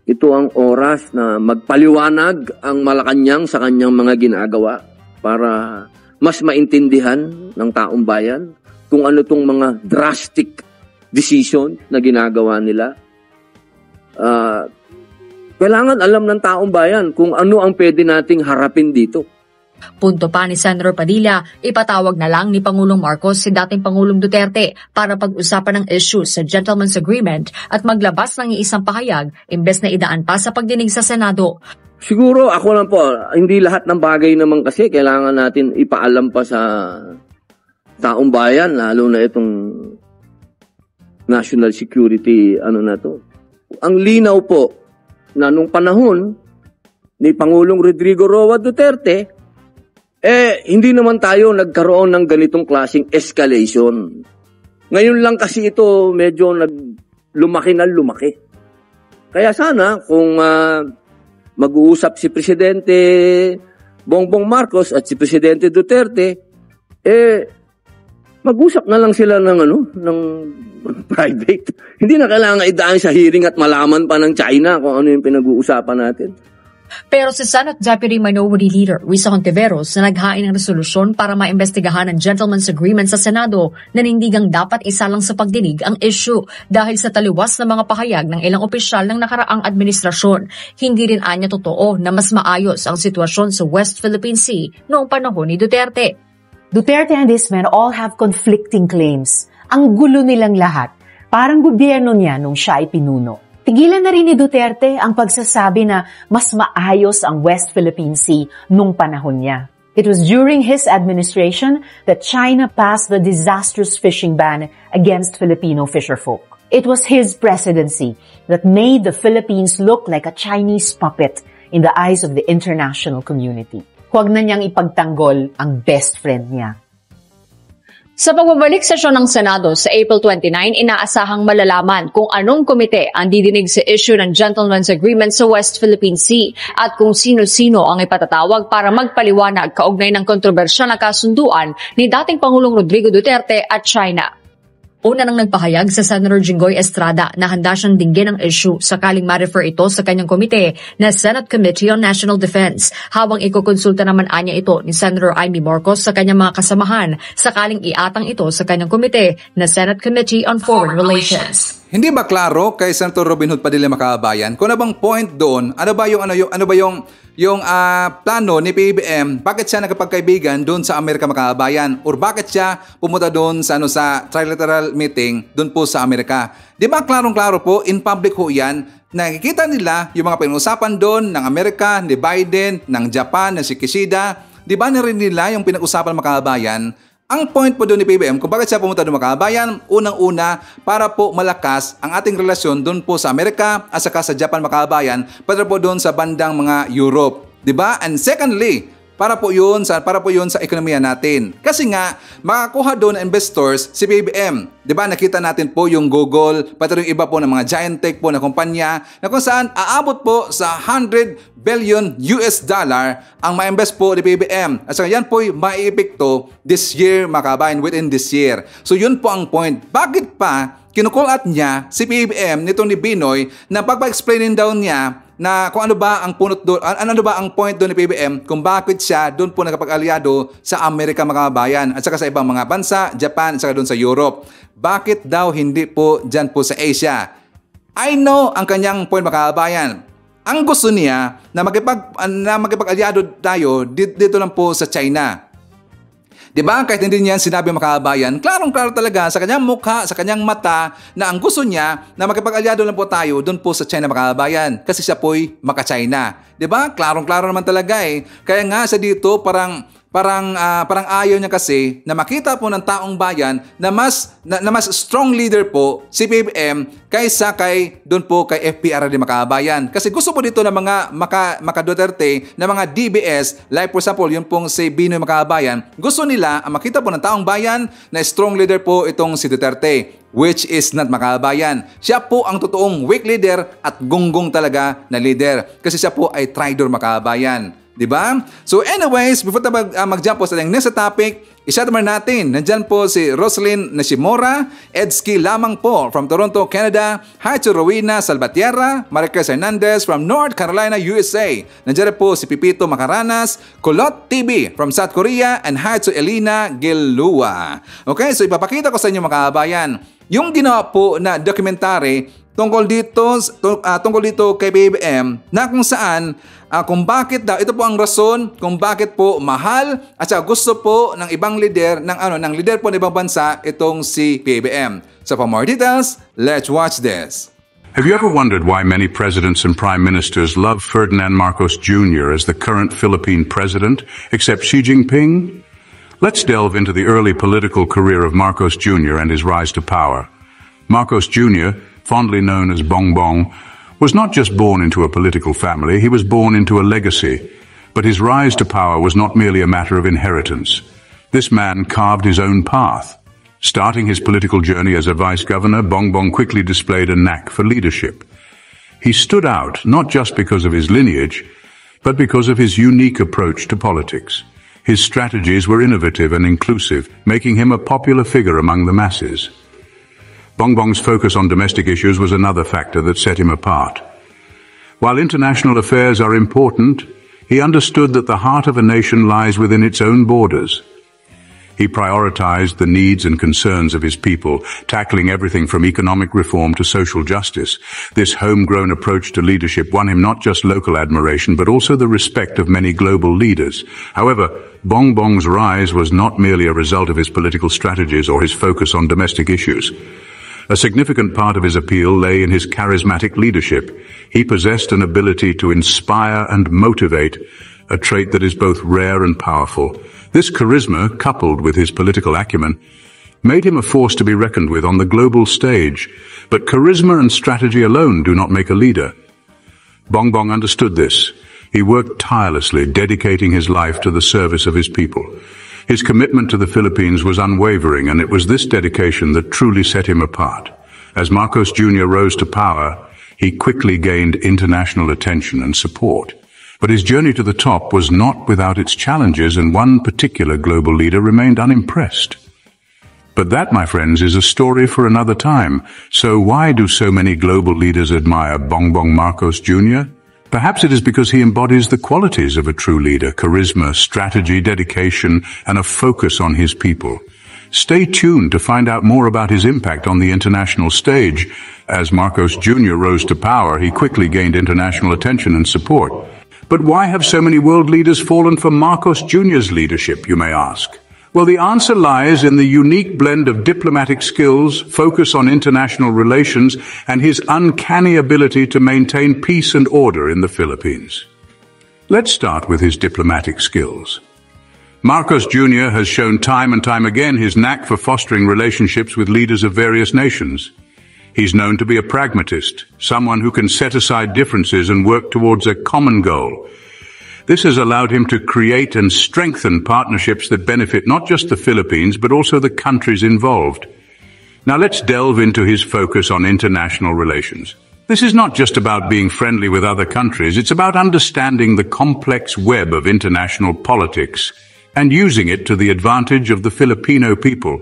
Ito ang oras na magpaliwanag ang Malacanang sa kanyang mga ginagawa para mas maintindihan ng taong bayan kung ano itong mga drastic decision na ginagawa nila. Kailangan alam ng taong bayan kung ano ang pwede nating harapin dito. Punto pa ni Senator Padilla, ipatawag na lang ni Pangulong Marcos si dating Pangulong Duterte para pag-usapan ng issue sa Gentleman's Agreement at maglabas ng iisang pahayag imbes na idaan pa sa pagdinig sa Senado. Siguro ako lang po, hindi lahat ng bagay naman kasi kailangan natin ipaalam pa sa taong bayan, lalo na itong national security na to. Ang linaw po na nung panahon ni Pangulong Rodrigo Roa Duterte, hindi naman tayo nagkaroon ng ganitong klaseng escalation. Ngayon lang kasi ito medyo lumaki na lumaki. Kaya sana kung mag-uusap si Presidente Bongbong Marcos at si Presidente Duterte, mag-usap na lang sila ng private. Hindi na kailangan idaan sa hearing at malaman pa ng China kung ano yung pinag-uusapan natin. Pero si Senate Deputy Minority Leader Risa Hontiveros na naghain ng resolusyon para maimbestigahan ang Gentleman's Agreement sa Senado, nanindigang dapat isa lang sa pagdinig ang issue dahil sa taliwas na mga pahayag ng ilang opisyal ng nakaraang administrasyon. Hindi rin anya totoo na mas maayos ang sitwasyon sa West Philippine Sea noong panahon ni Duterte. Duterte and his men all have conflicting claims. Ang gulo nilang lahat. Parang gobyerno niya nung siya ay pinuno. Tigilan na rin ni Duterte ang pagsasabi na mas maayos ang West Philippine Sea nung panahon niya. It was during his administration that China passed the disastrous fishing ban against Filipino fisherfolk. It was his presidency that made the Philippines look like a Chinese puppet in the eyes of the international community. Huwag na niyang ipagtanggol ang best friend niya. Sa pagbabalik sesyon ng Senado sa April 29, inaasahang malalaman kung anong komite ang didinig sa issue ng Gentleman's Agreement sa West Philippine Sea at kung sino-sino ang ipatatawag para magpaliwanag kaugnay ng kontrobersyal na kasunduan ni dating Pangulong Rodrigo Duterte at China. Una nang nagpahayag sa Senator Jinggoy Estrada na handa siyang dinggin ang issue sakaling ma-refer ito sa kanyang komite na Senate Committee on National Defense, habang ikukonsulta naman anya ito ni Senator Amy Marcos sa kanyang mga kasamahan sakaling iatang ito sa kanyang komite na Senate Committee on Foreign Relations. Hindi ba klaro kay Senator Robin Hood Padilla Makabayan kung ano bang point doon? Ano ba yung plano ni PBBM? Bakit siya nakapagkaibigan doon sa Amerika Makabayan? Or bakit siya pumunta doon sa trilateral meeting doon po sa Amerika? Di ba klarong-klaro po, in public ho yan, nakikita nila yung mga pinag-usapan doon ng Amerika, ni Biden, ng Japan, ng si Kishida. Di ba na rin nila yung pinag-usapan Makabayan? Ang point po doon ni PBBM kung bakit siya pumunta doon Makabayan, unang-una para po malakas ang ating relasyon doon po sa Amerika at saka sa Japan Makabayan, para po doon sa bandang mga Europe, 'di ba? And secondly, para po 'yun sa ekonomiya natin. Kasi nga makakuha doon investors si PBBM. 'Di ba? Nakita natin po yung Google, pati yung iba po ng mga giant tech po na kumpanya na kung saan aabot po sa $100 billion ang ma-invest po ni PBBM. At saka yan po maiepekto this year, Makabayan, within this year. So yun po ang point. Bakit pa kinukul out niya si PBBM nitong ni Binoy na pagpa-explainin daw niya na kung ano ba ang punot doon, ano ba ang point doon ni PBBM kung bakit siya doon po nakapag-aliado sa Amerika Makabayan at saka sa ibang mga bansa, Japan at saka doon sa Europe. Bakit daw hindi po dyan po sa Asia? I know ang kanyang point Makabayan. Ang gusto niya na makipag-aliado tayo dito lang po sa China. Diba? Kahit hindi niya sinabi Makabayan, klarong-klaro talaga sa kanyang mukha, sa kanyang mata na ang gusto niya na makipag-aliado lang po tayo doon po sa China Makabayan kasi siya po'y maka-China. Diba? Klarong-klaro naman talaga eh. Kaya nga sa dito parang ayaw niya kasi na makita po ng taong bayan na mas strong leader po si PBBM kaysa kay doon po kay FPRRD Makabayan. Kasi gusto po dito ng mga maka-Duterte na mga DBS, like for example, yung pong si Binoy Makabayan, gusto nila ang makita po ng taong bayan na strong leader po itong si Duterte, which is not Makabayan. Siya po ang totoong weak leader at gunggong talaga na leader kasi siya po ay traitor Makabayan. Diba? So anyways, before tayo mag-jump po sa next topic, i-shout natin. Nandyan po si Roslyn Nishimura, Edski lamang po from Toronto, Canada. Hi to Rowena Salvatierra, Maricruz Hernandez from North Carolina, USA. Nandyan po si Pipito Macaranas, Kulot TV from South Korea, and hi to Elina Gilua. Okay, so ipapakita ko sa inyo mga kabayan, yung ginawa po na documentary tungkol dito kay BBM na kung saan kung bakit daw, ito po ang rason kung bakit po mahal at saka gusto po ng ibang leader ng leader po ng ibang bansa itong si BBM. So for more details, let's watch this. Have you ever wondered why many presidents and prime ministers love Ferdinand Marcos Jr. as the current Philippine president, except Xi Jinping? Let's delve into the early political career of Marcos Jr. and his rise to power. Marcos Jr., fondly known as Bongbong, was not just born into a political family, he was born into a legacy. But his rise to power was not merely a matter of inheritance. This man carved his own path. Starting his political journey as a vice governor, Bongbong quickly displayed a knack for leadership. He stood out not just because of his lineage, but because of his unique approach to politics. His strategies were innovative and inclusive, making him a popular figure among the masses. Bongbong's focus on domestic issues was another factor that set him apart. While international affairs are important, he understood that the heart of a nation lies within its own borders. He prioritized the needs and concerns of his people, tackling everything from economic reform to social justice. This homegrown approach to leadership won him not just local admiration, but also the respect of many global leaders. However, Bongbong's rise was not merely a result of his political strategies or his focus on domestic issues. A significant part of his appeal lay in his charismatic leadership. He possessed an ability to inspire and motivate, a trait that is both rare and powerful. This charisma, coupled with his political acumen, made him a force to be reckoned with on the global stage. But charisma and strategy alone do not make a leader. Bongbong understood this. He worked tirelessly, dedicating his life to the service of his people. His commitment to the Philippines was unwavering, and it was this dedication that truly set him apart. As Marcos Jr. rose to power, he quickly gained international attention and support. But his journey to the top was not without its challenges, and one particular global leader remained unimpressed. But that, my friends, is a story for another time. So why do so many global leaders admire Bongbong Marcos Jr.? Perhaps it is because he embodies the qualities of a true leader: charisma, strategy, dedication, and a focus on his people. Stay tuned to find out more about his impact on the international stage. As Marcos Jr. rose to power, he quickly gained international attention and support. But why have so many world leaders fallen for Marcos Jr.'s leadership, you may ask? Well, the answer lies in the unique blend of diplomatic skills, focus on international relations, and his uncanny ability to maintain peace and order in the Philippines. Let's start with his diplomatic skills. Marcos Jr. has shown time and time again his knack for fostering relationships with leaders of various nations. He's known to be a pragmatist, someone who can set aside differences and work towards a common goal. This has allowed him to create and strengthen partnerships that benefit not just the Philippines, but also the countries involved. Now let's delve into his focus on international relations. This is not just about being friendly with other countries, it's about understanding the complex web of international politics and using it to the advantage of the Filipino people.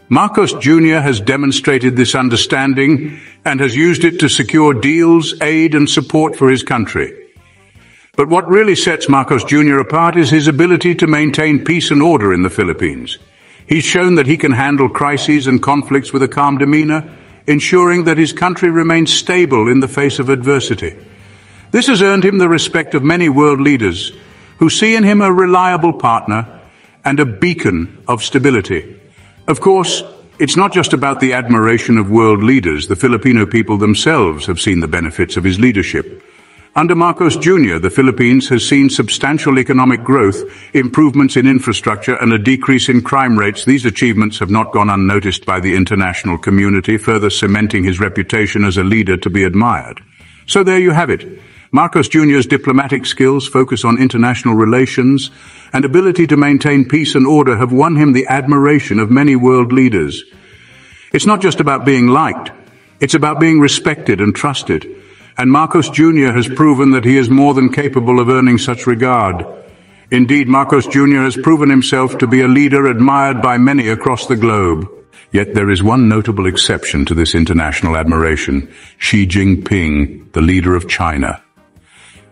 Marcos Jr. has demonstrated this understanding and has used it to secure deals, aid, and support for his country. But what really sets Marcos Jr. apart is his ability to maintain peace and order in the Philippines. He's shown that he can handle crises and conflicts with a calm demeanor, ensuring that his country remains stable in the face of adversity. This has earned him the respect of many world leaders, who see in him a reliable partner and a beacon of stability. Of course, it's not just about the admiration of world leaders. The Filipino people themselves have seen the benefits of his leadership. Under Marcos Jr., the Philippines has seen substantial economic growth, improvements in infrastructure, and a decrease in crime rates. These achievements have not gone unnoticed by the international community, further cementing his reputation as a leader to be admired. So there you have it. Marcos Jr.'s diplomatic skills, focus on international relations, and ability to maintain peace and order have won him the admiration of many world leaders. It's not just about being liked, it's about being respected and trusted. And Marcos Jr. has proven that he is more than capable of earning such regard. Indeed, Marcos Jr. has proven himself to be a leader admired by many across the globe. Yet there is one notable exception to this international admiration: Xi Jinping, the leader of China.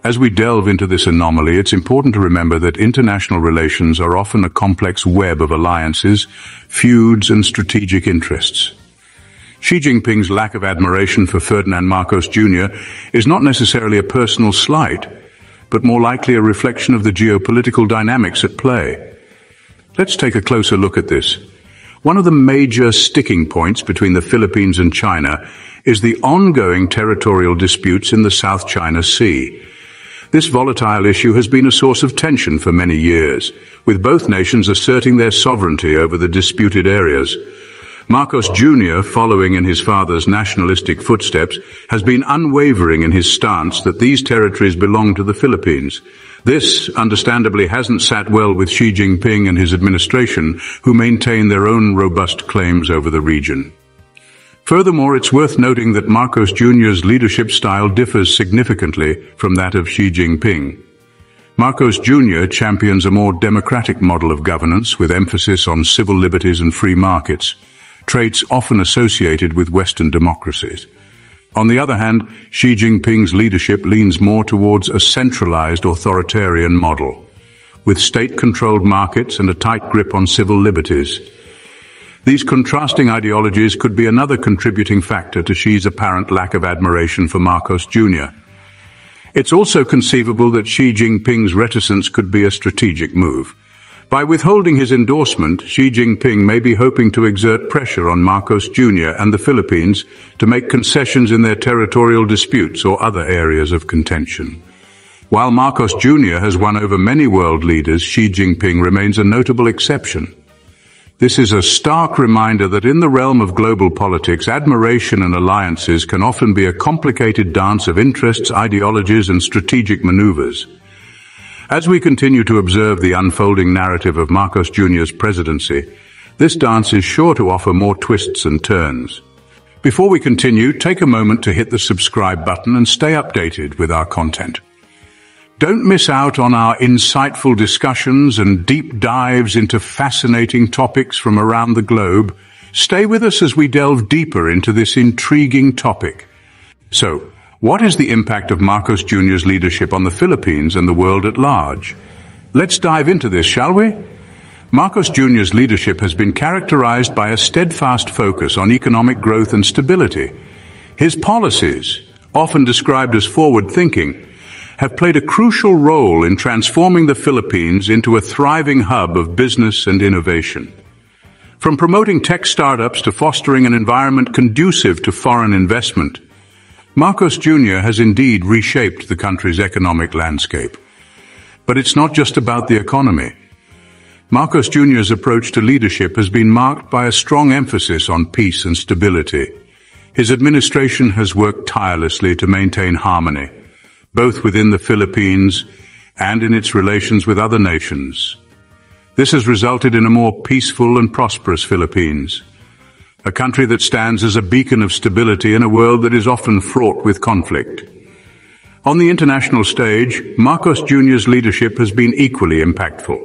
As we delve into this anomaly, it's important to remember that international relations are often a complex web of alliances, feuds, and strategic interests. Xi Jinping's lack of admiration for Ferdinand Marcos Jr. is not necessarily a personal slight, but more likely a reflection of the geopolitical dynamics at play. Let's take a closer look at this. One of the major sticking points between the Philippines and China is the ongoing territorial disputes in the South China Sea. This volatile issue has been a source of tension for many years, with both nations asserting their sovereignty over the disputed areas. Marcos Jr., following in his father's nationalistic footsteps, has been unwavering in his stance that these territories belong to the Philippines. This, understandably, hasn't sat well with Xi Jinping and his administration, who maintain their own robust claims over the region. Furthermore, it's worth noting that Marcos Jr.'s leadership style differs significantly from that of Xi Jinping. Marcos Jr. champions a more democratic model of governance with emphasis on civil liberties and free markets, traits often associated with Western democracies. On the other hand, Xi Jinping's leadership leans more towards a centralized authoritarian model, with state-controlled markets and a tight grip on civil liberties. These contrasting ideologies could be another contributing factor to Xi's apparent lack of admiration for Marcos Jr. It's also conceivable that Xi Jinping's reticence could be a strategic move. By withholding his endorsement, Xi Jinping may be hoping to exert pressure on Marcos Jr. and the Philippines to make concessions in their territorial disputes or other areas of contention. While Marcos Jr. has won over many world leaders, Xi Jinping remains a notable exception. This is a stark reminder that in the realm of global politics, admiration and alliances can often be a complicated dance of interests, ideologies, and strategic maneuvers. As we continue to observe the unfolding narrative of Marcos Jr.'s presidency, this dance is sure to offer more twists and turns. Before we continue, take a moment to hit the subscribe button and stay updated with our content. Don't miss out on our insightful discussions and deep dives into fascinating topics from around the globe. Stay with us as we delve deeper into this intriguing topic. So, what is the impact of Marcos Jr.'s leadership on the Philippines and the world at large? Let's dive into this, shall we? Marcos Jr.'s leadership has been characterized by a steadfast focus on economic growth and stability. His policies, often described as forward-thinking, have played a crucial role in transforming the Philippines into a thriving hub of business and innovation. From promoting tech startups to fostering an environment conducive to foreign investment, Marcos Jr. has indeed reshaped the country's economic landscape. But it's not just about the economy. Marcos Jr.'s approach to leadership has been marked by a strong emphasis on peace and stability. His administration has worked tirelessly to maintain harmony, both within the Philippines and in its relations with other nations. This has resulted in a more peaceful and prosperous Philippines, a country that stands as a beacon of stability in a world that is often fraught with conflict. On the international stage, Marcos Jr.'s leadership has been equally impactful.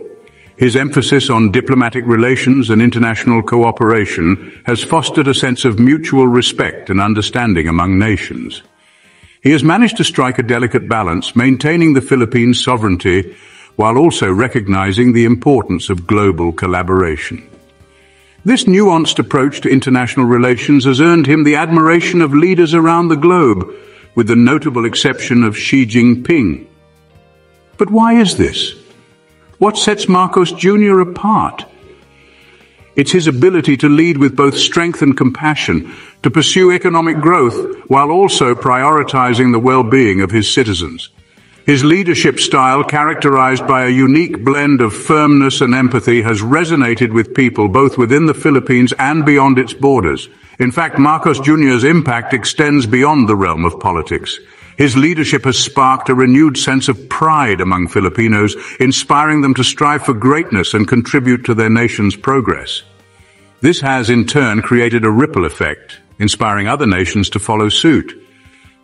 His emphasis on diplomatic relations and international cooperation has fostered a sense of mutual respect and understanding among nations. He has managed to strike a delicate balance, maintaining the Philippines' sovereignty while also recognizing the importance of global collaboration. This nuanced approach to international relations has earned him the admiration of leaders around the globe, with the notable exception of Xi Jinping. But why is this? What sets Marcos Jr. apart? It's his ability to lead with both strength and compassion, to pursue economic growth while also prioritizing the well-being of his citizens. His leadership style, characterized by a unique blend of firmness and empathy, has resonated with people both within the Philippines and beyond its borders. In fact, Marcos Jr.'s impact extends beyond the realm of politics. His leadership has sparked a renewed sense of pride among Filipinos, inspiring them to strive for greatness and contribute to their nation's progress. This has, in turn, created a ripple effect, inspiring other nations to follow suit.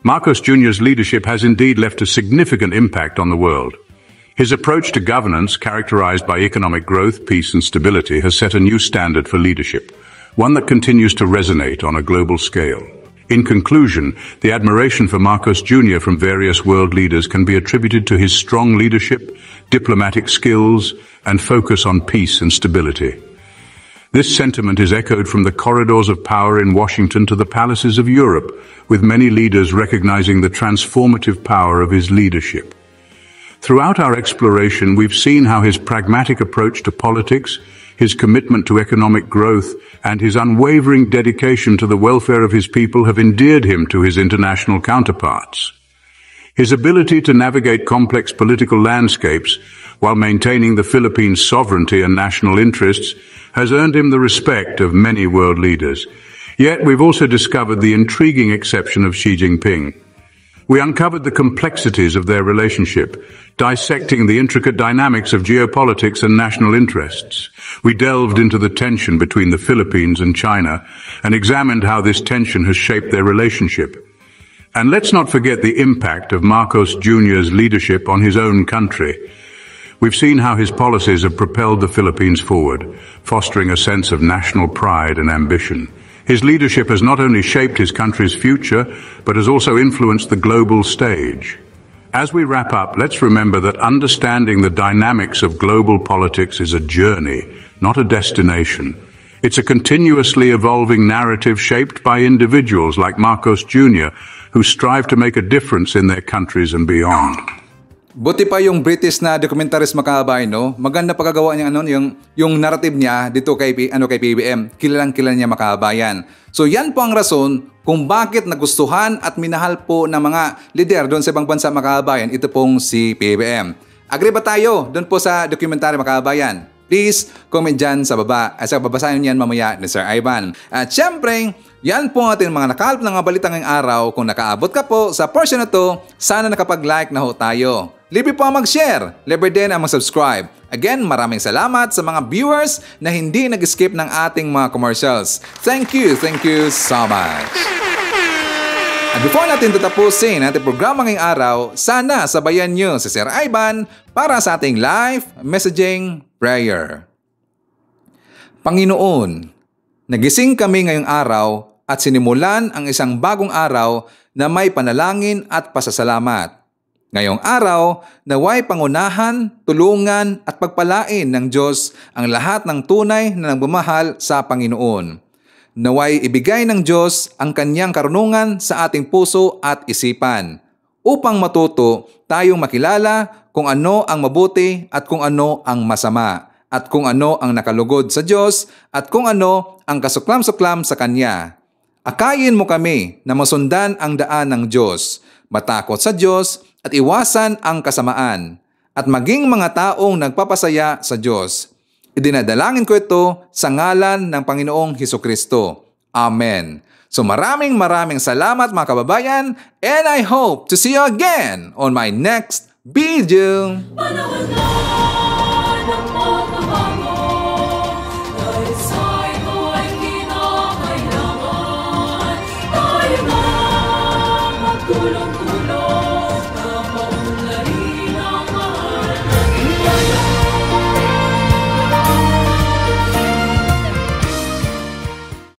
Marcos Jr.'s leadership has indeed left a significant impact on the world. His approach to governance, characterized by economic growth, peace, and stability, has set a new standard for leadership, one that continues to resonate on a global scale. In conclusion, the admiration for Marcos Jr. from various world leaders can be attributed to his strong leadership, diplomatic skills, and focus on peace and stability. This sentiment is echoed from the corridors of power in Washington to the palaces of Europe, with many leaders recognizing the transformative power of his leadership. Throughout our exploration, we've seen how his pragmatic approach to politics, his commitment to economic growth, and his unwavering dedication to the welfare of his people have endeared him to his international counterparts. His ability to navigate complex political landscapes while maintaining the Philippines' sovereignty and national interests has earned him the respect of many world leaders. Yet we've also discovered the intriguing exception of Xi Jinping. We uncovered the complexities of their relationship, dissecting the intricate dynamics of geopolitics and national interests. We delved into the tension between the Philippines and China and examined how this tension has shaped their relationship. And let's not forget the impact of Marcos Jr.'s leadership on his own country. We've seen how his policies have propelled the Philippines forward, fostering a sense of national pride and ambition. His leadership has not only shaped his country's future, but has also influenced the global stage. As we wrap up, let's remember that understanding the dynamics of global politics is a journey, not a destination. It's a continuously evolving narrative shaped by individuals like Marcos Jr., who strive to make a difference in their countries and beyond. Buti pa yung British na documentarist makabay, no? Maganda pagkagawa niya yung narrative niya dito kay PBM. Kilalang-kilala niya makabayan. So yan po ang rason kung bakit nagustuhan at minahal po ng mga lider doon sa ibang bansa makabayan, ito pong si PBM. Agree ba tayo doon po sa documentary makabayan? Please comment dyan sa baba. Sa babasahin niyan mamaya ni Sir Ivan. At syempre, yan po ating mga nakalap ng mga balita ngayong araw. Kung nakaabot ka po sa portion na to, sana nakapag-like na ho tayo. Libre po ang mag-share, libre din ang mag-subscribe. Again, maraming salamat sa mga viewers na hindi nag-skip ng ating mga commercials. Thank you so much. At before natin tatapusin ating programa ngayong araw, sana sabayan nyo si Sir Ivan para sa ating live messaging prayer. Panginoon, nagising kami ngayong araw at sinimulan ang isang bagong araw na may panalangin at pasasalamat. Ngayong araw, naway pangunahan, tulungan at pagpalain ng Diyos ang lahat ng tunay na nagmamahal sa Panginoon. Naway ibigay ng Diyos ang kanyang karunungan sa ating puso at isipan upang matuto tayong makilala kung ano ang mabuti at kung ano ang masama at kung ano ang nakalugod sa Diyos at kung ano ang kasuklam-suklam sa Kanya. Akayin mo kami na masundan ang daan ng Diyos, matakot sa Diyos at iwasan ang kasamaan, at maging mga taong nagpapasaya sa Diyos. Idinadalangin ko ito sa ngalan ng Panginoong Hesukristo. Amen. So maraming salamat mga kababayan, and I hope to see you again on my next video. Tulong